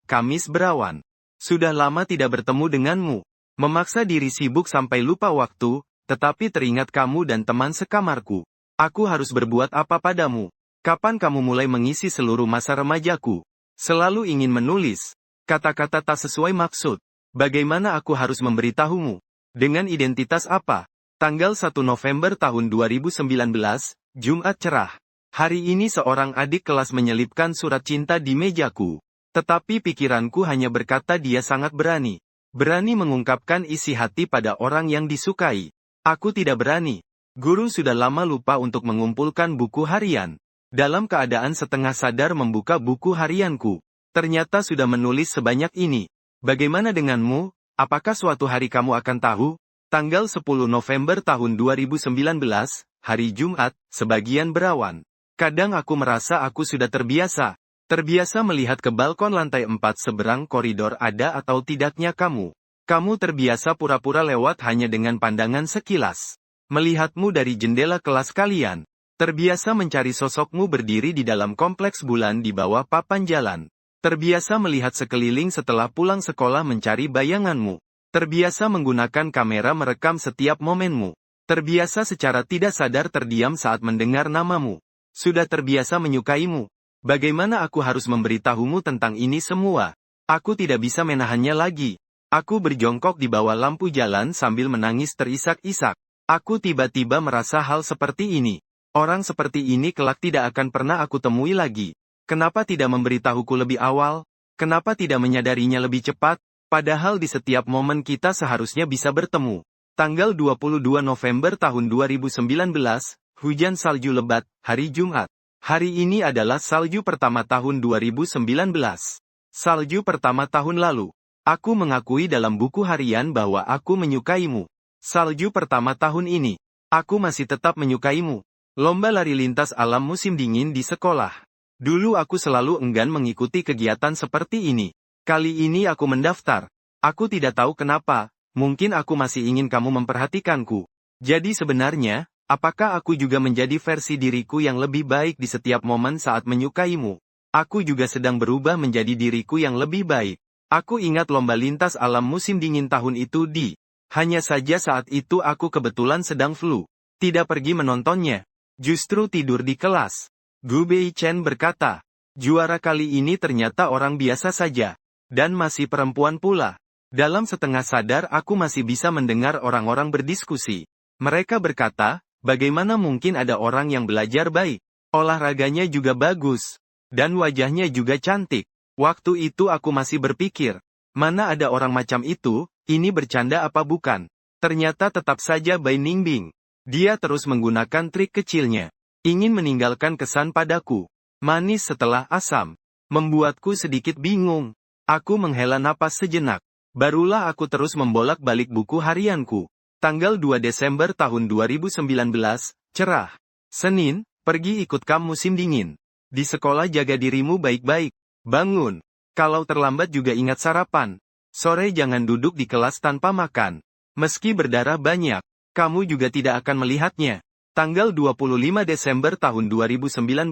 Kamis berawan. Sudah lama tidak bertemu denganmu. Memaksa diri sibuk sampai lupa waktu, tetapi teringat kamu dan teman sekamarku. Aku harus berbuat apa padamu? Kapan kamu mulai mengisi seluruh masa remajaku? Selalu ingin menulis. Kata-kata tak sesuai maksud. Bagaimana aku harus memberitahumu? Dengan identitas apa? Tanggal 1 November tahun 2019, Jumat cerah. Hari ini seorang adik kelas menyelipkan surat cinta di mejaku. Tetapi pikiranku hanya berkata dia sangat berani. Berani mengungkapkan isi hati pada orang yang disukai. Aku tidak berani. Guru sudah lama lupa untuk mengumpulkan buku harian. Dalam keadaan setengah sadar membuka buku harianku. Ternyata sudah menulis sebanyak ini. Bagaimana denganmu? Apakah suatu hari kamu akan tahu? Tanggal 10 November tahun 2019, hari Jumat, sebagian berawan. Kadang aku merasa aku sudah terbiasa. Terbiasa melihat ke balkon lantai 4 seberang koridor ada atau tidaknya kamu. Kamu terbiasa pura-pura lewat hanya dengan pandangan sekilas. Melihatmu dari jendela kelas kalian. Terbiasa mencari sosokmu berdiri di dalam kompleks bulan di bawah papan jalan. Terbiasa melihat sekeliling setelah pulang sekolah mencari bayanganmu. Terbiasa menggunakan kamera merekam setiap momenmu. Terbiasa secara tidak sadar terdiam saat mendengar namamu. Sudah terbiasa menyukaimu. Bagaimana aku harus memberitahumu tentang ini semua? Aku tidak bisa menahannya lagi. Aku berjongkok di bawah lampu jalan sambil menangis terisak-isak. Aku tiba-tiba merasa hal seperti ini. Orang seperti ini kelak tidak akan pernah aku temui lagi. Kenapa tidak memberitahuku lebih awal? Kenapa tidak menyadarinya lebih cepat? Padahal di setiap momen kita seharusnya bisa bertemu. Tanggal 22 November tahun 2019, hujan salju lebat, hari Jumat. Hari ini adalah salju pertama tahun 2019. Salju pertama tahun lalu. Aku mengakui dalam buku harian bahwa aku menyukaimu. Salju pertama tahun ini. Aku masih tetap menyukaimu. Lomba lari lintas alam musim dingin di sekolah. Dulu aku selalu enggan mengikuti kegiatan seperti ini. Kali ini aku mendaftar. Aku tidak tahu kenapa, mungkin aku masih ingin kamu memperhatikanku. Jadi sebenarnya, apakah aku juga menjadi versi diriku yang lebih baik di setiap momen saat menyukaimu? Aku juga sedang berubah menjadi diriku yang lebih baik. Aku ingat lomba lintas alam musim dingin tahun itu hanya saja saat itu aku kebetulan sedang flu. Tidak pergi menontonnya. Justru tidur di kelas. Gu Bei Chen berkata, juara kali ini ternyata orang biasa saja. Dan masih perempuan pula. Dalam setengah sadar aku masih bisa mendengar orang-orang berdiskusi. Mereka berkata, bagaimana mungkin ada orang yang belajar baik? Olahraganya juga bagus. Dan wajahnya juga cantik. Waktu itu aku masih berpikir, mana ada orang macam itu, ini bercanda apa bukan? Ternyata tetap saja Bai Ningbing. Dia terus menggunakan trik kecilnya. Ingin meninggalkan kesan padaku. Manis setelah asam. Membuatku sedikit bingung. Aku menghela napas sejenak. Barulah aku terus membolak-balik buku harianku. Tanggal 2 Desember tahun 2019, cerah. Senin, pergi ikut kamp musim dingin. Di sekolah jaga dirimu baik-baik. Bangun. Kalau terlambat juga ingat sarapan. Sore jangan duduk di kelas tanpa makan. Meski berdarah banyak, kamu juga tidak akan melihatnya. Tanggal 25 Desember tahun 2019,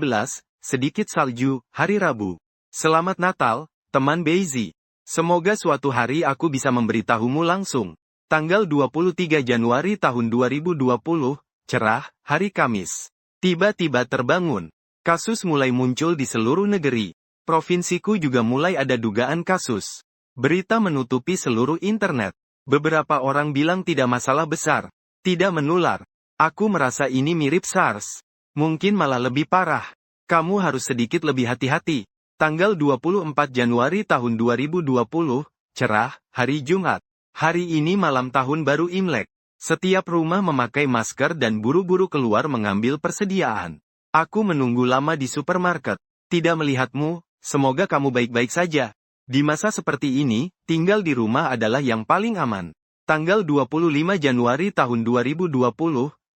sedikit salju, hari Rabu. Selamat Natal, teman Beizi. Semoga suatu hari aku bisa memberitahumu langsung. Tanggal 23 Januari tahun 2020, cerah, hari Kamis. Tiba-tiba terbangun. Kasus mulai muncul di seluruh negeri. Provinsiku juga mulai ada dugaan kasus. Berita menutupi seluruh internet. Beberapa orang bilang tidak masalah besar. Tidak menular. Aku merasa ini mirip SARS. Mungkin malah lebih parah. Kamu harus sedikit lebih hati-hati. Tanggal 24 Januari tahun 2020, cerah, hari Jumat. Hari ini malam tahun baru Imlek. Setiap rumah memakai masker dan buru-buru keluar mengambil persediaan. Aku menunggu lama di supermarket. Tidak melihatmu, semoga kamu baik-baik saja. Di masa seperti ini, tinggal di rumah adalah yang paling aman. Tanggal 25 Januari tahun 2020,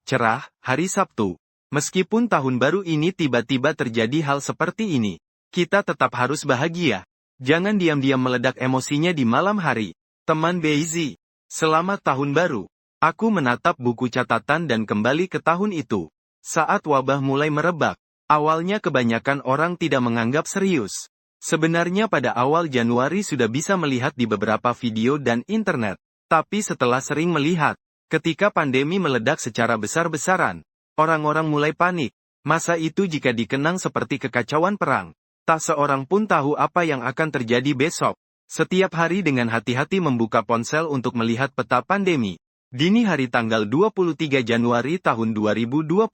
cerah, hari Sabtu. Meskipun tahun baru ini tiba-tiba terjadi hal seperti ini, kita tetap harus bahagia. Jangan diam-diam meledak emosinya di malam hari. Teman Beizi, selamat tahun baru. Aku menatap buku catatan dan kembali ke tahun itu. Saat wabah mulai merebak, awalnya kebanyakan orang tidak menganggap serius. Sebenarnya pada awal Januari sudah bisa melihat di beberapa video dan internet. Tapi setelah sering melihat, ketika pandemi meledak secara besar-besaran, orang-orang mulai panik. Masa itu jika dikenang seperti kekacauan perang. Tak seorang pun tahu apa yang akan terjadi besok. Setiap hari dengan hati-hati membuka ponsel untuk melihat peta pandemi. Dini hari tanggal 23 Januari tahun 2020.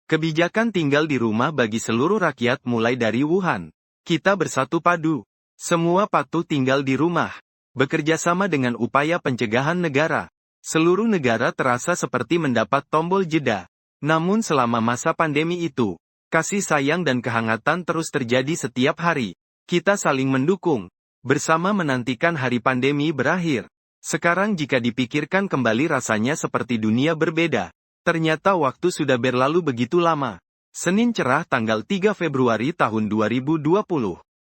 Kebijakan tinggal di rumah bagi seluruh rakyat mulai dari Wuhan. Kita bersatu padu. Semua patuh tinggal di rumah. Bekerja sama dengan upaya pencegahan negara. Seluruh negara terasa seperti mendapat tombol jeda. Namun selama masa pandemi itu, kasih sayang dan kehangatan terus terjadi setiap hari. Kita saling mendukung. Bersama menantikan hari pandemi berakhir. Sekarang jika dipikirkan kembali rasanya seperti dunia berbeda. Ternyata waktu sudah berlalu begitu lama. Senin cerah tanggal 3 Februari tahun 2020.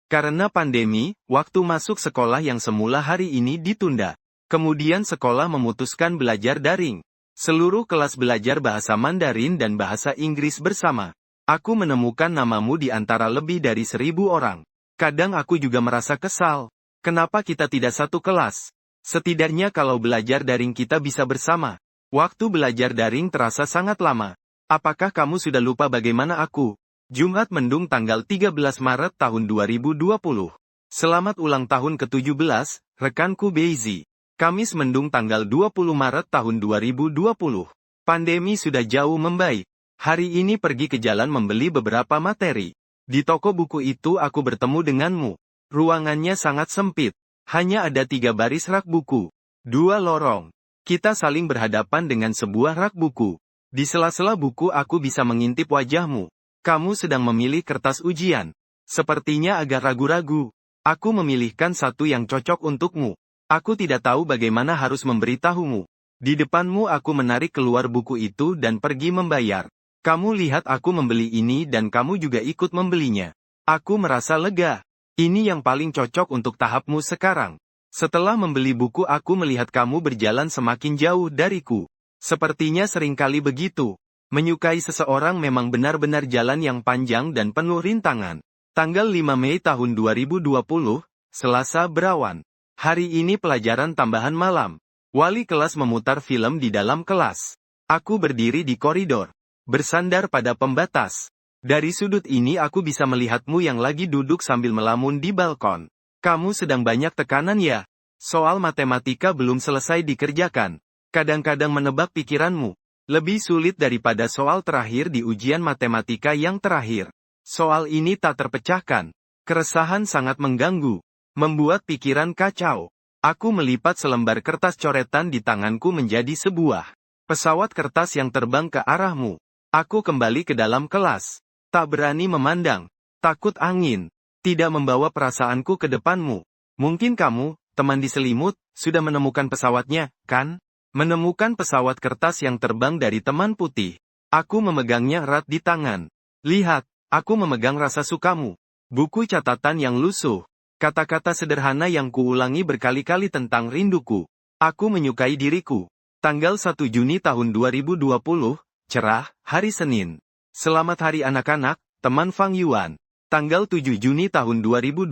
Karena pandemi, waktu masuk sekolah yang semula hari ini ditunda. Kemudian sekolah memutuskan belajar daring. Seluruh kelas belajar bahasa Mandarin dan bahasa Inggris bersama. Aku menemukan namamu di antara lebih dari 1.000 orang. Kadang aku juga merasa kesal. Kenapa kita tidak satu kelas? Setidaknya kalau belajar daring kita bisa bersama. Waktu belajar daring terasa sangat lama. Apakah kamu sudah lupa bagaimana aku? Jumat mendung tanggal 13 Maret tahun 2020. Selamat ulang tahun ke-17, rekanku Beizi. Kamis mendung tanggal 20 Maret tahun 2020. Pandemi sudah jauh membaik. Hari ini pergi ke jalan membeli beberapa materi. Di toko buku itu aku bertemu denganmu. Ruangannya sangat sempit. Hanya ada 3 baris rak buku. 2 lorong. Kita saling berhadapan dengan sebuah rak buku. Di sela-sela buku aku bisa mengintip wajahmu. Kamu sedang memilih kertas ujian. Sepertinya agak ragu-ragu. Aku memilihkan satu yang cocok untukmu. Aku tidak tahu bagaimana harus memberitahumu. Di depanmu aku menarik keluar buku itu dan pergi membayar. Kamu lihat aku membeli ini dan kamu juga ikut membelinya. Aku merasa lega. Ini yang paling cocok untuk tahapmu sekarang. Setelah membeli buku aku melihat kamu berjalan semakin jauh dariku. Sepertinya seringkali begitu. Menyukai seseorang memang benar-benar jalan yang panjang dan penuh rintangan. Tanggal 5 Mei tahun 2020, Selasa berawan. Hari ini pelajaran tambahan malam. Wali kelas memutar film di dalam kelas. Aku berdiri di koridor. Bersandar pada pembatas. Dari sudut ini aku bisa melihatmu yang lagi duduk sambil melamun di balkon. Kamu sedang banyak tekanan ya? Soal matematika belum selesai dikerjakan. Kadang-kadang menebak pikiranmu. Lebih sulit daripada soal terakhir di ujian matematika yang terakhir. Soal ini tak terpecahkan. Keresahan sangat mengganggu, membuat pikiran kacau. Aku melipat selembar kertas coretan di tanganku menjadi sebuah pesawat kertas yang terbang ke arahmu. Aku kembali ke dalam kelas. Tak berani memandang. Takut angin. Tidak membawa perasaanku ke depanmu. Mungkin kamu, teman di selimut, sudah menemukan pesawatnya, kan? Menemukan pesawat kertas yang terbang dari teman putih. Aku memegangnya erat di tangan. Lihat, aku memegang rasa sukamu. Buku catatan yang lusuh. Kata-kata sederhana yang kuulangi berkali-kali tentang rinduku. Aku menyukai diriku. Tanggal 1 Juni tahun 2020, cerah, hari Senin. Selamat hari anak-anak, teman Fang Yuan. Tanggal 7 Juni tahun 2020,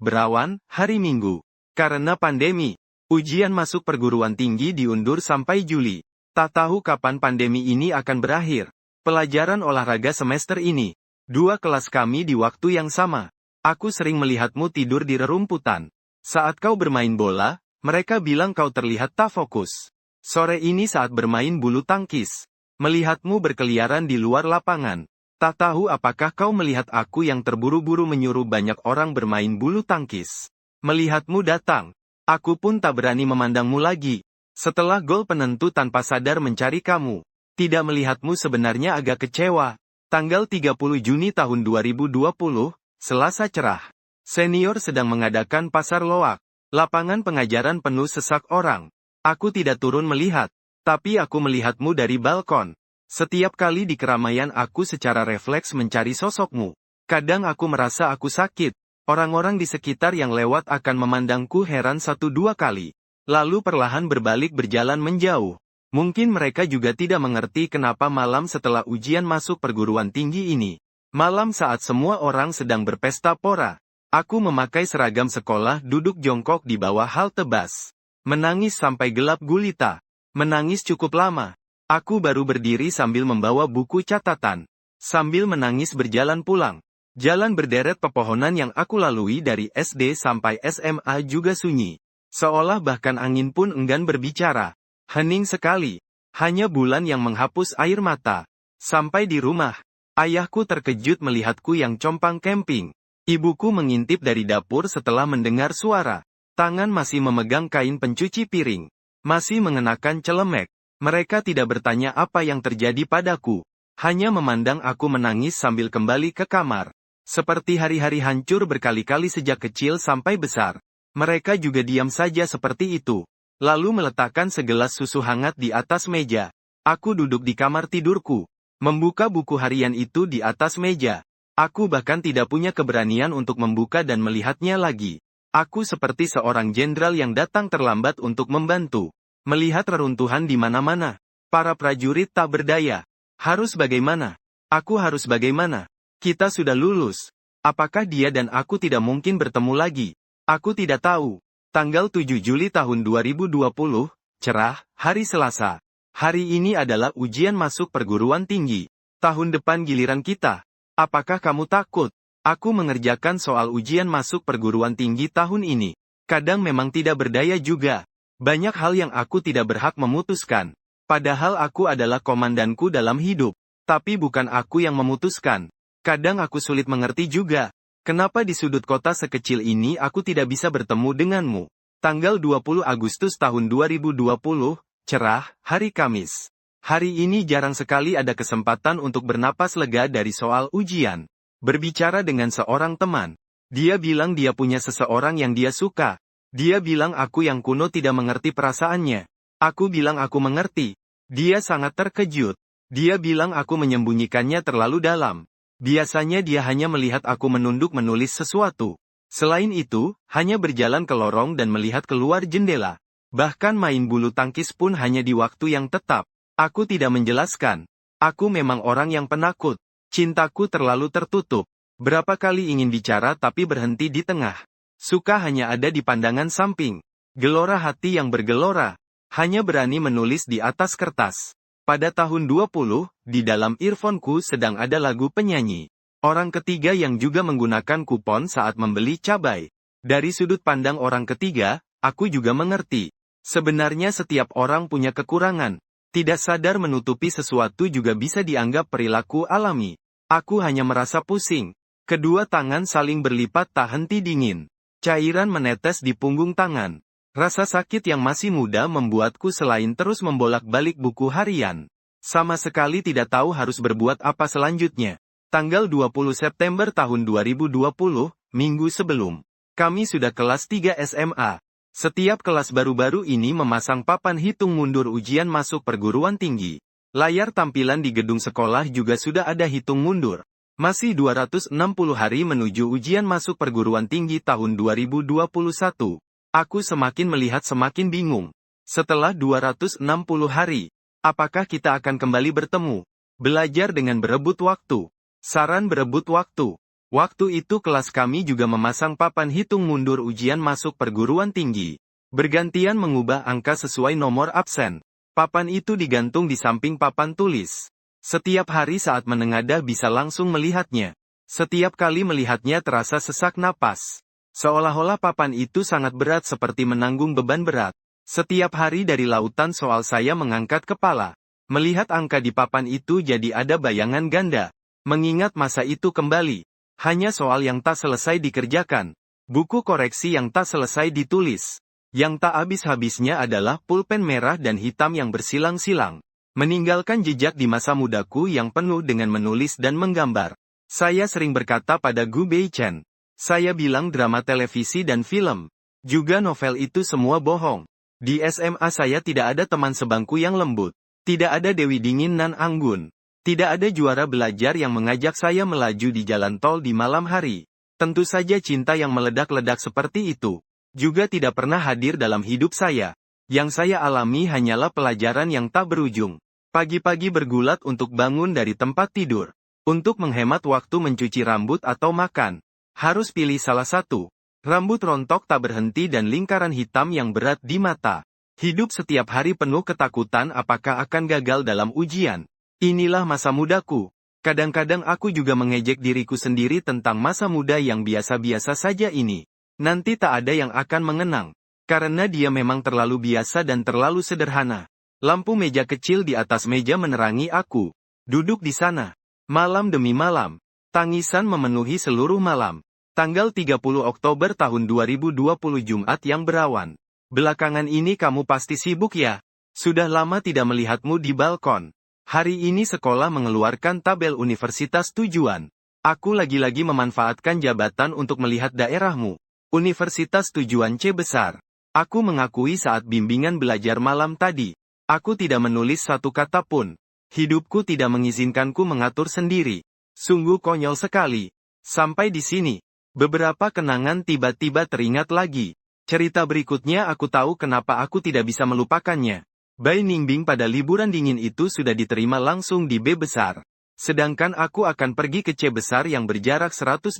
berawan, hari Minggu. Karena pandemi, ujian masuk perguruan tinggi diundur sampai Juli. Tak tahu kapan pandemi ini akan berakhir. Pelajaran olahraga semester ini. 2 kelas kami di waktu yang sama. Aku sering melihatmu tidur di rerumputan. Saat kau bermain bola, mereka bilang kau terlihat tak fokus. Sore ini saat bermain bulu tangkis, melihatmu berkeliaran di luar lapangan. Tak tahu apakah kau melihat aku yang terburu-buru menyuruh banyak orang bermain bulu tangkis. Melihatmu datang, aku pun tak berani memandangmu lagi. Setelah gol penentu tanpa sadar mencari kamu. Tidak melihatmu sebenarnya agak kecewa. Tanggal 30 Juni tahun 2020, Selasa cerah. Senior sedang mengadakan pasar loak. Lapangan pengajaran penuh sesak orang. Aku tidak turun melihat, tapi aku melihatmu dari balkon. Setiap kali di keramaian aku secara refleks mencari sosokmu. Kadang aku merasa aku sakit. Orang-orang di sekitar yang lewat akan memandangku heran 1-2 kali. Lalu perlahan berbalik berjalan menjauh. Mungkin mereka juga tidak mengerti kenapa malam setelah ujian masuk perguruan tinggi ini. Malam saat semua orang sedang berpesta pora. Aku memakai seragam sekolah duduk jongkok di bawah halte bus. Menangis sampai gelap gulita. Menangis cukup lama. Aku baru berdiri sambil membawa buku catatan. Sambil menangis berjalan pulang. Jalan berderet pepohonan yang aku lalui dari SD sampai SMA juga sunyi. Seolah bahkan angin pun enggan berbicara. Hening sekali. Hanya bulan yang menghapus air mata. Sampai di rumah, ayahku terkejut melihatku yang compang camping. Ibuku mengintip dari dapur setelah mendengar suara. Tangan masih memegang kain pencuci piring. Masih mengenakan celemek. Mereka tidak bertanya apa yang terjadi padaku. Hanya memandang aku menangis sambil kembali ke kamar. Seperti hari-hari hancur berkali-kali sejak kecil sampai besar. Mereka juga diam saja seperti itu. Lalu meletakkan segelas susu hangat di atas meja. Aku duduk di kamar tidurku. Membuka buku harian itu di atas meja. Aku bahkan tidak punya keberanian untuk membuka dan melihatnya lagi. Aku seperti seorang jenderal yang datang terlambat untuk membantu. Melihat reruntuhan di mana-mana. Para prajurit tak berdaya. Harus bagaimana? Aku harus bagaimana? Kita sudah lulus. Apakah dia dan aku tidak mungkin bertemu lagi? Aku tidak tahu. Tanggal 7 Juli tahun 2020, cerah, hari Selasa. Hari ini adalah ujian masuk perguruan tinggi. Tahun depan giliran kita. Apakah kamu takut? Aku mengerjakan soal ujian masuk perguruan tinggi tahun ini. Kadang memang tidak berdaya juga. Banyak hal yang aku tidak berhak memutuskan. Padahal aku adalah komandanku dalam hidup. Tapi bukan aku yang memutuskan. Kadang aku sulit mengerti juga. Kenapa di sudut kota sekecil ini aku tidak bisa bertemu denganmu? Tanggal 20 Agustus tahun 2020, cerah, hari Kamis. Hari ini jarang sekali ada kesempatan untuk bernapas lega dari soal ujian. Berbicara dengan seorang teman. Dia bilang dia punya seseorang yang dia suka. Dia bilang aku yang kuno tidak mengerti perasaannya. Aku bilang aku mengerti. Dia sangat terkejut. Dia bilang aku menyembunyikannya terlalu dalam. Biasanya dia hanya melihat aku menunduk menulis sesuatu. Selain itu, hanya berjalan ke lorong dan melihat keluar jendela. Bahkan main bulu tangkis pun hanya di waktu yang tetap. Aku tidak menjelaskan. Aku memang orang yang penakut. Cintaku terlalu tertutup. Berapa kali ingin bicara tapi berhenti di tengah. Suka hanya ada di pandangan samping. Gelora hati yang bergelora. Hanya berani menulis di atas kertas. Pada tahun 20, di dalam earphone-ku sedang ada lagu penyanyi. Orang ketiga yang juga menggunakan kupon saat membeli cabai. Dari sudut pandang orang ketiga, aku juga mengerti. Sebenarnya setiap orang punya kekurangan. Tidak sadar menutupi sesuatu juga bisa dianggap perilaku alami. Aku hanya merasa pusing. Kedua tangan saling berlipat tak henti dingin. Cairan menetes di punggung tangan. Rasa sakit yang masih muda membuatku selain terus membolak-balik buku harian. Sama sekali tidak tahu harus berbuat apa selanjutnya. Tanggal 20 September tahun 2020, minggu sebelum. Kami sudah kelas 3 SMA. Setiap kelas baru-baru ini memasang papan hitung mundur ujian masuk perguruan tinggi. Layar tampilan di gedung sekolah juga sudah ada hitung mundur. Masih 260 hari menuju ujian masuk perguruan tinggi tahun 2021. Aku semakin melihat semakin bingung. Setelah 260 hari, apakah kita akan kembali bertemu? Belajar dengan berebut waktu. Saran berebut waktu. Waktu itu kelas kami juga memasang papan hitung mundur ujian masuk perguruan tinggi. Bergantian mengubah angka sesuai nomor absen. Papan itu digantung di samping papan tulis. Setiap hari saat menengadah bisa langsung melihatnya. Setiap kali melihatnya terasa sesak napas. Seolah-olah papan itu sangat berat seperti menanggung beban berat. Setiap hari dari lautan soal saya mengangkat kepala. Melihat angka di papan itu jadi ada bayangan ganda. Mengingat masa itu kembali. Hanya soal yang tak selesai dikerjakan. Buku koreksi yang tak selesai ditulis. Yang tak habis-habisnya adalah pulpen merah dan hitam yang bersilang-silang. Meninggalkan jejak di masa mudaku yang penuh dengan menulis dan menggambar. Saya sering berkata pada Gu Bei-chen. Saya bilang drama televisi dan film. Juga novel itu semua bohong. Di SMA saya tidak ada teman sebangku yang lembut. Tidak ada Dewi Dingin nan anggun. Tidak ada juara belajar yang mengajak saya melaju di jalan tol di malam hari. Tentu saja cinta yang meledak-ledak seperti itu juga tidak pernah hadir dalam hidup saya. Yang saya alami hanyalah pelajaran yang tak berujung. Pagi-pagi bergulat untuk bangun dari tempat tidur. Untuk menghemat waktu mencuci rambut atau makan. Harus pilih salah satu. Rambut rontok tak berhenti dan lingkaran hitam yang berat di mata. Hidup setiap hari penuh ketakutan apakah akan gagal dalam ujian. Inilah masa mudaku. Kadang-kadang aku juga mengejek diriku sendiri tentang masa muda yang biasa-biasa saja ini. Nanti tak ada yang akan mengenang. Karena dia memang terlalu biasa dan terlalu sederhana. Lampu meja kecil di atas meja menerangi aku. Duduk di sana. Malam demi malam. Tangisan memenuhi seluruh malam. Tanggal 30 Oktober tahun 2020 Jumat yang berawan. Belakangan ini kamu pasti sibuk ya? Sudah lama tidak melihatmu di balkon. Hari ini sekolah mengeluarkan tabel universitas tujuan. Aku lagi-lagi memanfaatkan jabatan untuk melihat daerahmu. Universitas tujuan C besar. Aku mengakui saat bimbingan belajar malam tadi. Aku tidak menulis satu kata pun. Hidupku tidak mengizinkanku mengatur sendiri. Sungguh konyol sekali. Sampai di sini. Beberapa kenangan tiba-tiba teringat lagi. Cerita berikutnya aku tahu kenapa aku tidak bisa melupakannya. Bai Ningbing pada liburan dingin itu sudah diterima langsung di B besar. Sedangkan aku akan pergi ke C besar yang berjarak 108.000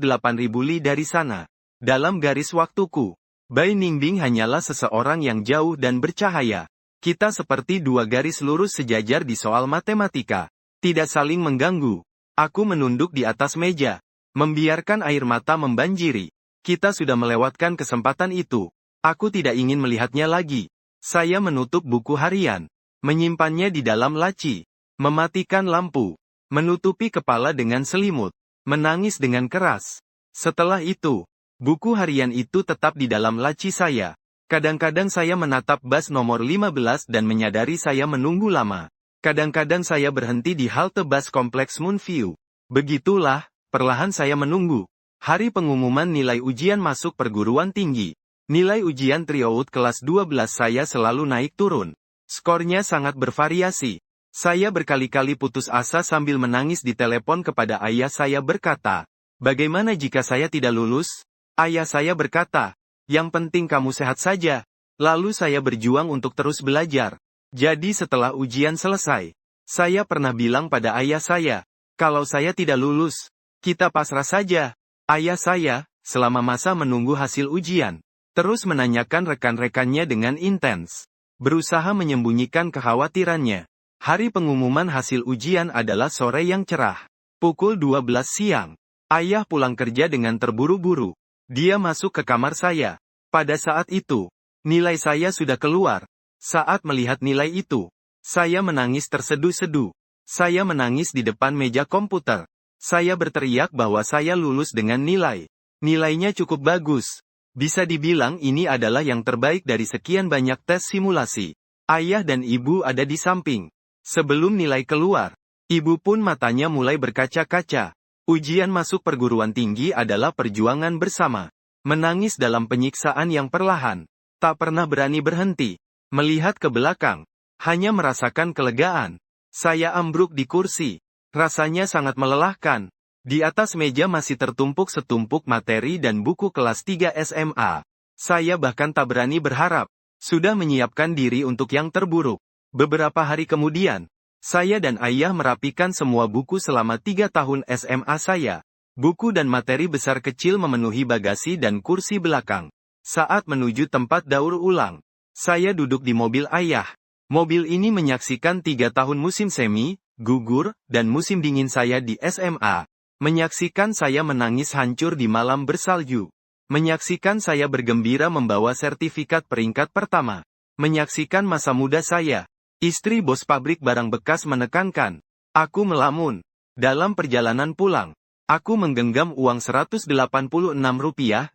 li dari sana. Dalam garis waktuku, Bai Ningbing hanyalah seseorang yang jauh dan bercahaya. Kita seperti dua garis lurus sejajar di soal matematika. Tidak saling mengganggu. Aku menunduk di atas meja. Membiarkan air mata membanjiri. Kita sudah melewatkan kesempatan itu. Aku tidak ingin melihatnya lagi. Saya menutup buku harian, menyimpannya di dalam laci, mematikan lampu, menutupi kepala dengan selimut, menangis dengan keras. Setelah itu, buku harian itu tetap di dalam laci saya. Kadang-kadang saya menatap bus nomor 15 dan menyadari saya menunggu lama. Kadang-kadang saya berhenti di halte bus kompleks Moonview. Begitulah, perlahan saya menunggu. Hari pengumuman nilai ujian masuk perguruan tinggi. Nilai ujian tryout kelas 12 saya selalu naik turun. Skornya sangat bervariasi. Saya berkali-kali putus asa sambil menangis di telepon kepada ayah saya berkata, "Bagaimana jika saya tidak lulus?" Ayah saya berkata, "Yang penting kamu sehat saja." Lalu saya berjuang untuk terus belajar. Jadi setelah ujian selesai, saya pernah bilang pada ayah saya, "Kalau saya tidak lulus, kita pasrah saja." Ayah saya, selama masa menunggu hasil ujian, terus menanyakan rekan-rekannya dengan intens. Berusaha menyembunyikan kekhawatirannya. Hari pengumuman hasil ujian adalah sore yang cerah. Pukul 12 siang. Ayah pulang kerja dengan terburu-buru. Dia masuk ke kamar saya. Pada saat itu, nilai saya sudah keluar. Saat melihat nilai itu, saya menangis terseduh-seduh. Saya menangis di depan meja komputer. Saya berteriak bahwa saya lulus dengan nilai. Nilainya cukup bagus. Bisa dibilang ini adalah yang terbaik dari sekian banyak tes simulasi. Ayah dan ibu ada di samping. Sebelum nilai keluar, ibu pun matanya mulai berkaca-kaca. Ujian masuk perguruan tinggi adalah perjuangan bersama. Menangis dalam penyiksaan yang perlahan. Tak pernah berani berhenti. Melihat ke belakang. Hanya merasakan kelegaan. Saya ambruk di kursi. Rasanya sangat melelahkan. Di atas meja masih tertumpuk setumpuk materi dan buku kelas 3 SMA. Saya bahkan tak berani berharap. Sudah menyiapkan diri untuk yang terburuk. Beberapa hari kemudian, saya dan ayah merapikan semua buku selama 3 tahun SMA saya. Buku dan materi besar kecil memenuhi bagasi dan kursi belakang. Saat menuju tempat daur ulang, saya duduk di mobil ayah. Mobil ini menyaksikan 3 tahun musim semi, gugur, dan musim dingin saya di SMA. Menyaksikan saya menangis hancur di malam bersalju. Menyaksikan saya bergembira membawa sertifikat peringkat pertama. Menyaksikan masa muda saya. Istri bos pabrik barang bekas menekankan. Aku melamun. Dalam perjalanan pulang, aku menggenggam uang Rp186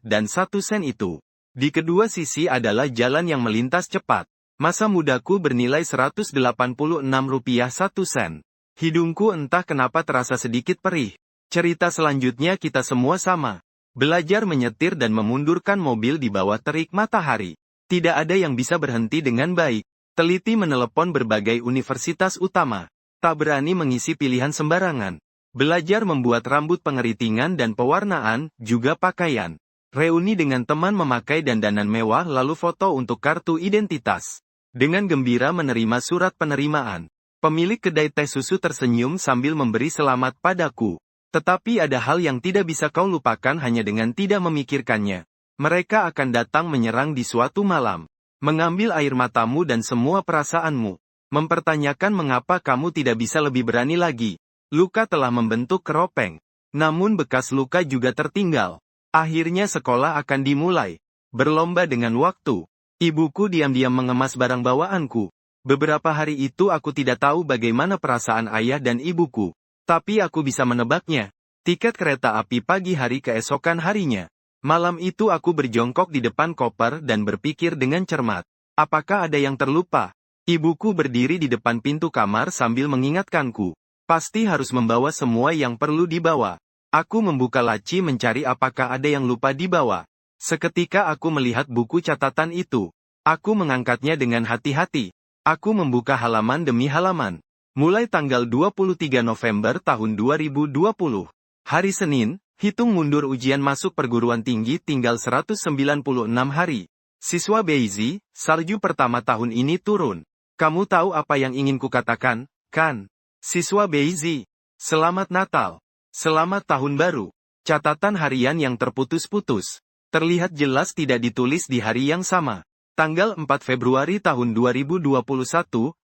dan 1 sen itu. Di kedua sisi adalah jalan yang melintas cepat. Masa mudaku bernilai Rp186 1 sen. Hidungku entah kenapa terasa sedikit perih. Cerita selanjutnya kita semua sama. Belajar menyetir dan memundurkan mobil di bawah terik matahari. Tidak ada yang bisa berhenti dengan baik. Teliti menelepon berbagai universitas utama. Tak berani mengisi pilihan sembarangan. Belajar membuat rambut pengeritingan dan pewarnaan, juga pakaian. Reuni dengan teman memakai dandanan mewah lalu foto untuk kartu identitas. Dengan gembira menerima surat penerimaan. Pemilik kedai teh susu tersenyum sambil memberi selamat padaku. Tetapi ada hal yang tidak bisa kau lupakan hanya dengan tidak memikirkannya. Mereka akan datang menyerang di suatu malam. Mengambil air matamu dan semua perasaanmu. Mempertanyakan mengapa kamu tidak bisa lebih berani lagi. Luka telah membentuk keropeng. Namun bekas luka juga tertinggal. Akhirnya sekolah akan dimulai. Berlomba dengan waktu. Ibuku diam-diam mengemas barang bawaanku. Beberapa hari itu aku tidak tahu bagaimana perasaan ayah dan ibuku. Tapi aku bisa menebaknya. Tiket kereta api pagi hari keesokan harinya. Malam itu aku berjongkok di depan koper dan berpikir dengan cermat. Apakah ada yang terlupa? Ibuku berdiri di depan pintu kamar sambil mengingatkanku. Pasti harus membawa semua yang perlu dibawa. Aku membuka laci mencari apakah ada yang lupa dibawa. Seketika aku melihat buku catatan itu. Aku mengangkatnya dengan hati-hati. Aku membuka halaman demi halaman. Mulai tanggal 23 November tahun 2020. Hari Senin. Hitung mundur ujian masuk perguruan tinggi tinggal 196 hari. Siswa Beizi, salju pertama tahun ini turun. Kamu tahu apa yang ingin kukatakan, kan? Siswa Beizi, selamat Natal. Selamat Tahun Baru. Catatan harian yang terputus-putus. Terlihat jelas tidak ditulis di hari yang sama. Tanggal 4 Februari tahun 2021,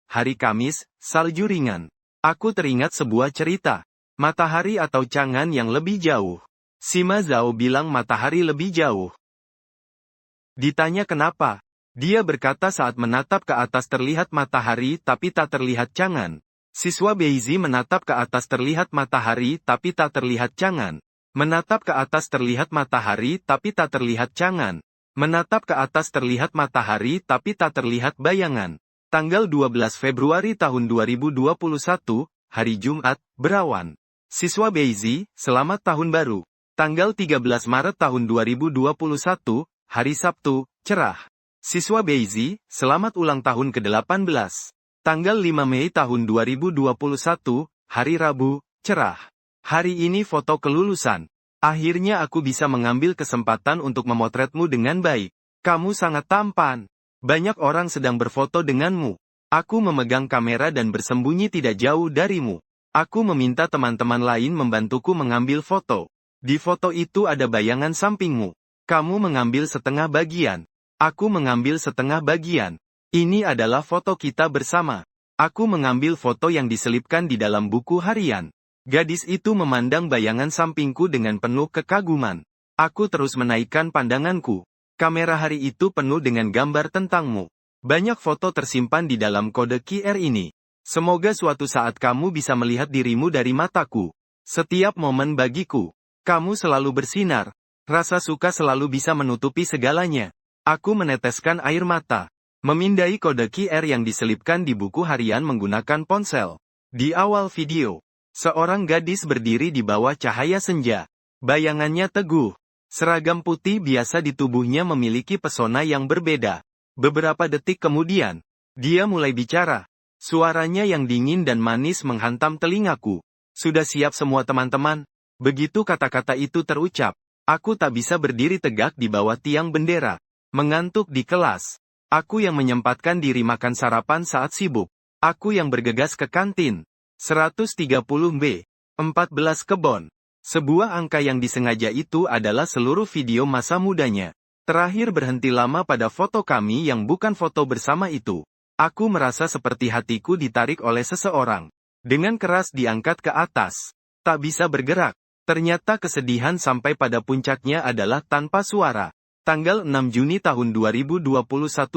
hari Kamis, salju ringan. Aku teringat sebuah cerita. Matahari atau Chang'an yang lebih jauh. Sima Zhao bilang matahari lebih jauh. Ditanya kenapa? Dia berkata saat menatap ke atas terlihat matahari tapi tak terlihat Chang'an. Siswa Beizi menatap ke atas terlihat matahari tapi tak terlihat Chang'an. Menatap ke atas terlihat matahari tapi tak terlihat Chang'an. Menatap ke atas terlihat matahari tapi tak terlihat bayangan. Tanggal 12 Februari tahun 2021, hari Jumat, berawan. Siswa Beizi, selamat tahun baru. Tanggal 13 Maret tahun 2021, hari Sabtu, cerah. Siswa Beizi, selamat ulang tahun ke-18. Tanggal 5 Mei tahun 2021, hari Rabu, cerah. Hari ini foto kelulusan. Akhirnya aku bisa mengambil kesempatan untuk memotretmu dengan baik. Kamu sangat tampan. Banyak orang sedang berfoto denganmu. Aku memegang kamera dan bersembunyi tidak jauh darimu. Aku meminta teman-teman lain membantuku mengambil foto. Di foto itu ada bayangan sampingmu. Kamu mengambil setengah bagian. Aku mengambil setengah bagian. Ini adalah foto kita bersama. Aku mengambil foto yang diselipkan di dalam buku harian. Gadis itu memandang bayangan sampingku dengan penuh kekaguman. Aku terus menaikkan pandanganku. Kamera hari itu penuh dengan gambar tentangmu. Banyak foto tersimpan di dalam kode QR ini. Semoga suatu saat kamu bisa melihat dirimu dari mataku. Setiap momen bagiku. Kamu selalu bersinar. Rasa suka selalu bisa menutupi segalanya. Aku meneteskan air mata. Memindai kode QR yang diselipkan di buku harian menggunakan ponsel. Di awal video, seorang gadis berdiri di bawah cahaya senja. Bayangannya teguh. Seragam putih biasa di tubuhnya memiliki pesona yang berbeda. Beberapa detik kemudian, dia mulai bicara. Suaranya yang dingin dan manis menghantam telingaku. Sudah siap semua teman-teman? Begitu kata-kata itu terucap, aku tak bisa berdiri tegak di bawah tiang bendera. Mengantuk di kelas. Aku yang menyempatkan diri makan sarapan saat sibuk. Aku yang bergegas ke kantin. 130B. 14 kebon. Sebuah angka yang disengaja itu adalah seluruh video masa mudanya. Terakhir berhenti lama pada foto kami yang bukan foto bersama itu. Aku merasa seperti hatiku ditarik oleh seseorang. Dengan keras diangkat ke atas. Tak bisa bergerak. Ternyata kesedihan sampai pada puncaknya adalah tanpa suara. Tanggal 6 Juni tahun 2021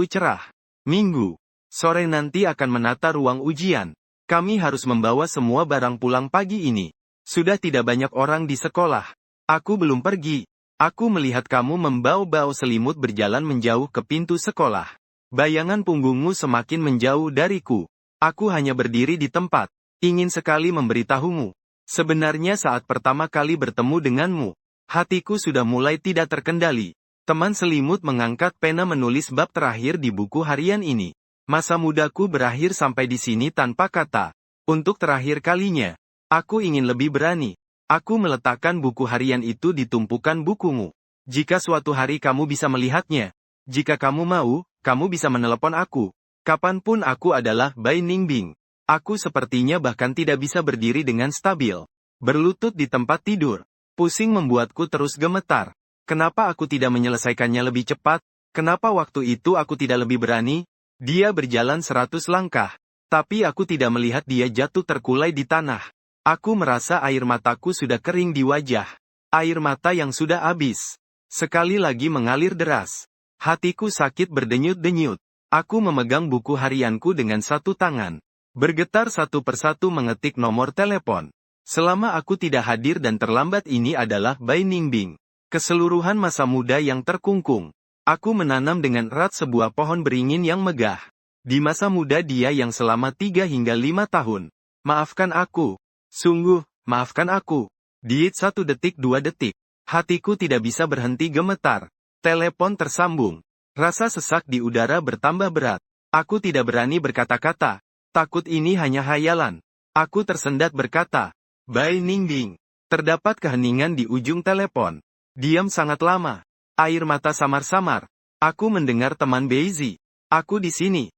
cerah. Minggu. Sore nanti akan menata ruang ujian. Kami harus membawa semua barang pulang pagi ini. Sudah tidak banyak orang di sekolah. Aku belum pergi. Aku melihat kamu membau-bau selimut berjalan menjauh ke pintu sekolah. Bayangan punggungmu semakin menjauh dariku. Aku hanya berdiri di tempat. Ingin sekali memberitahumu. Sebenarnya saat pertama kali bertemu denganmu, hatiku sudah mulai tidak terkendali. Teman selimut mengangkat pena menulis bab terakhir di buku harian ini. Masa mudaku berakhir sampai di sini tanpa kata. Untuk terakhir kalinya, aku ingin lebih berani. Aku meletakkan buku harian itu di tumpukan bukumu. Jika suatu hari kamu bisa melihatnya, jika kamu mau, kamu bisa menelepon aku. Kapanpun aku adalah Bai Ningbing. Aku sepertinya bahkan tidak bisa berdiri dengan stabil. Berlutut di tempat tidur. Pusing membuatku terus gemetar. Kenapa aku tidak menyelesaikannya lebih cepat? Kenapa waktu itu aku tidak lebih berani? Dia berjalan 100 langkah. Tapi aku tidak melihat dia jatuh terkulai di tanah. Aku merasa air mataku sudah kering di wajah. Air mata yang sudah habis. Sekali lagi mengalir deras. Hatiku sakit berdenyut-denyut. Aku memegang buku harianku dengan satu tangan. Bergetar satu persatu mengetik nomor telepon. Selama aku tidak hadir dan terlambat ini adalah Bai Ningbing. Keseluruhan masa muda yang terkungkung. Aku menanam dengan erat sebuah pohon beringin yang megah. Di masa muda dia yang selama 3 hingga 5 tahun. Maafkan aku. Sungguh, maafkan aku. Diit 1 detik 2 detik. Hatiku tidak bisa berhenti gemetar. Telepon tersambung. Rasa sesak di udara bertambah berat. Aku tidak berani berkata-kata. Takut ini hanya hayalan. Aku tersendat berkata, Bai Ningbing. Terdapat keheningan di ujung telepon. Diam sangat lama. Air mata samar-samar. Aku mendengar teman Beizi. Aku di sini.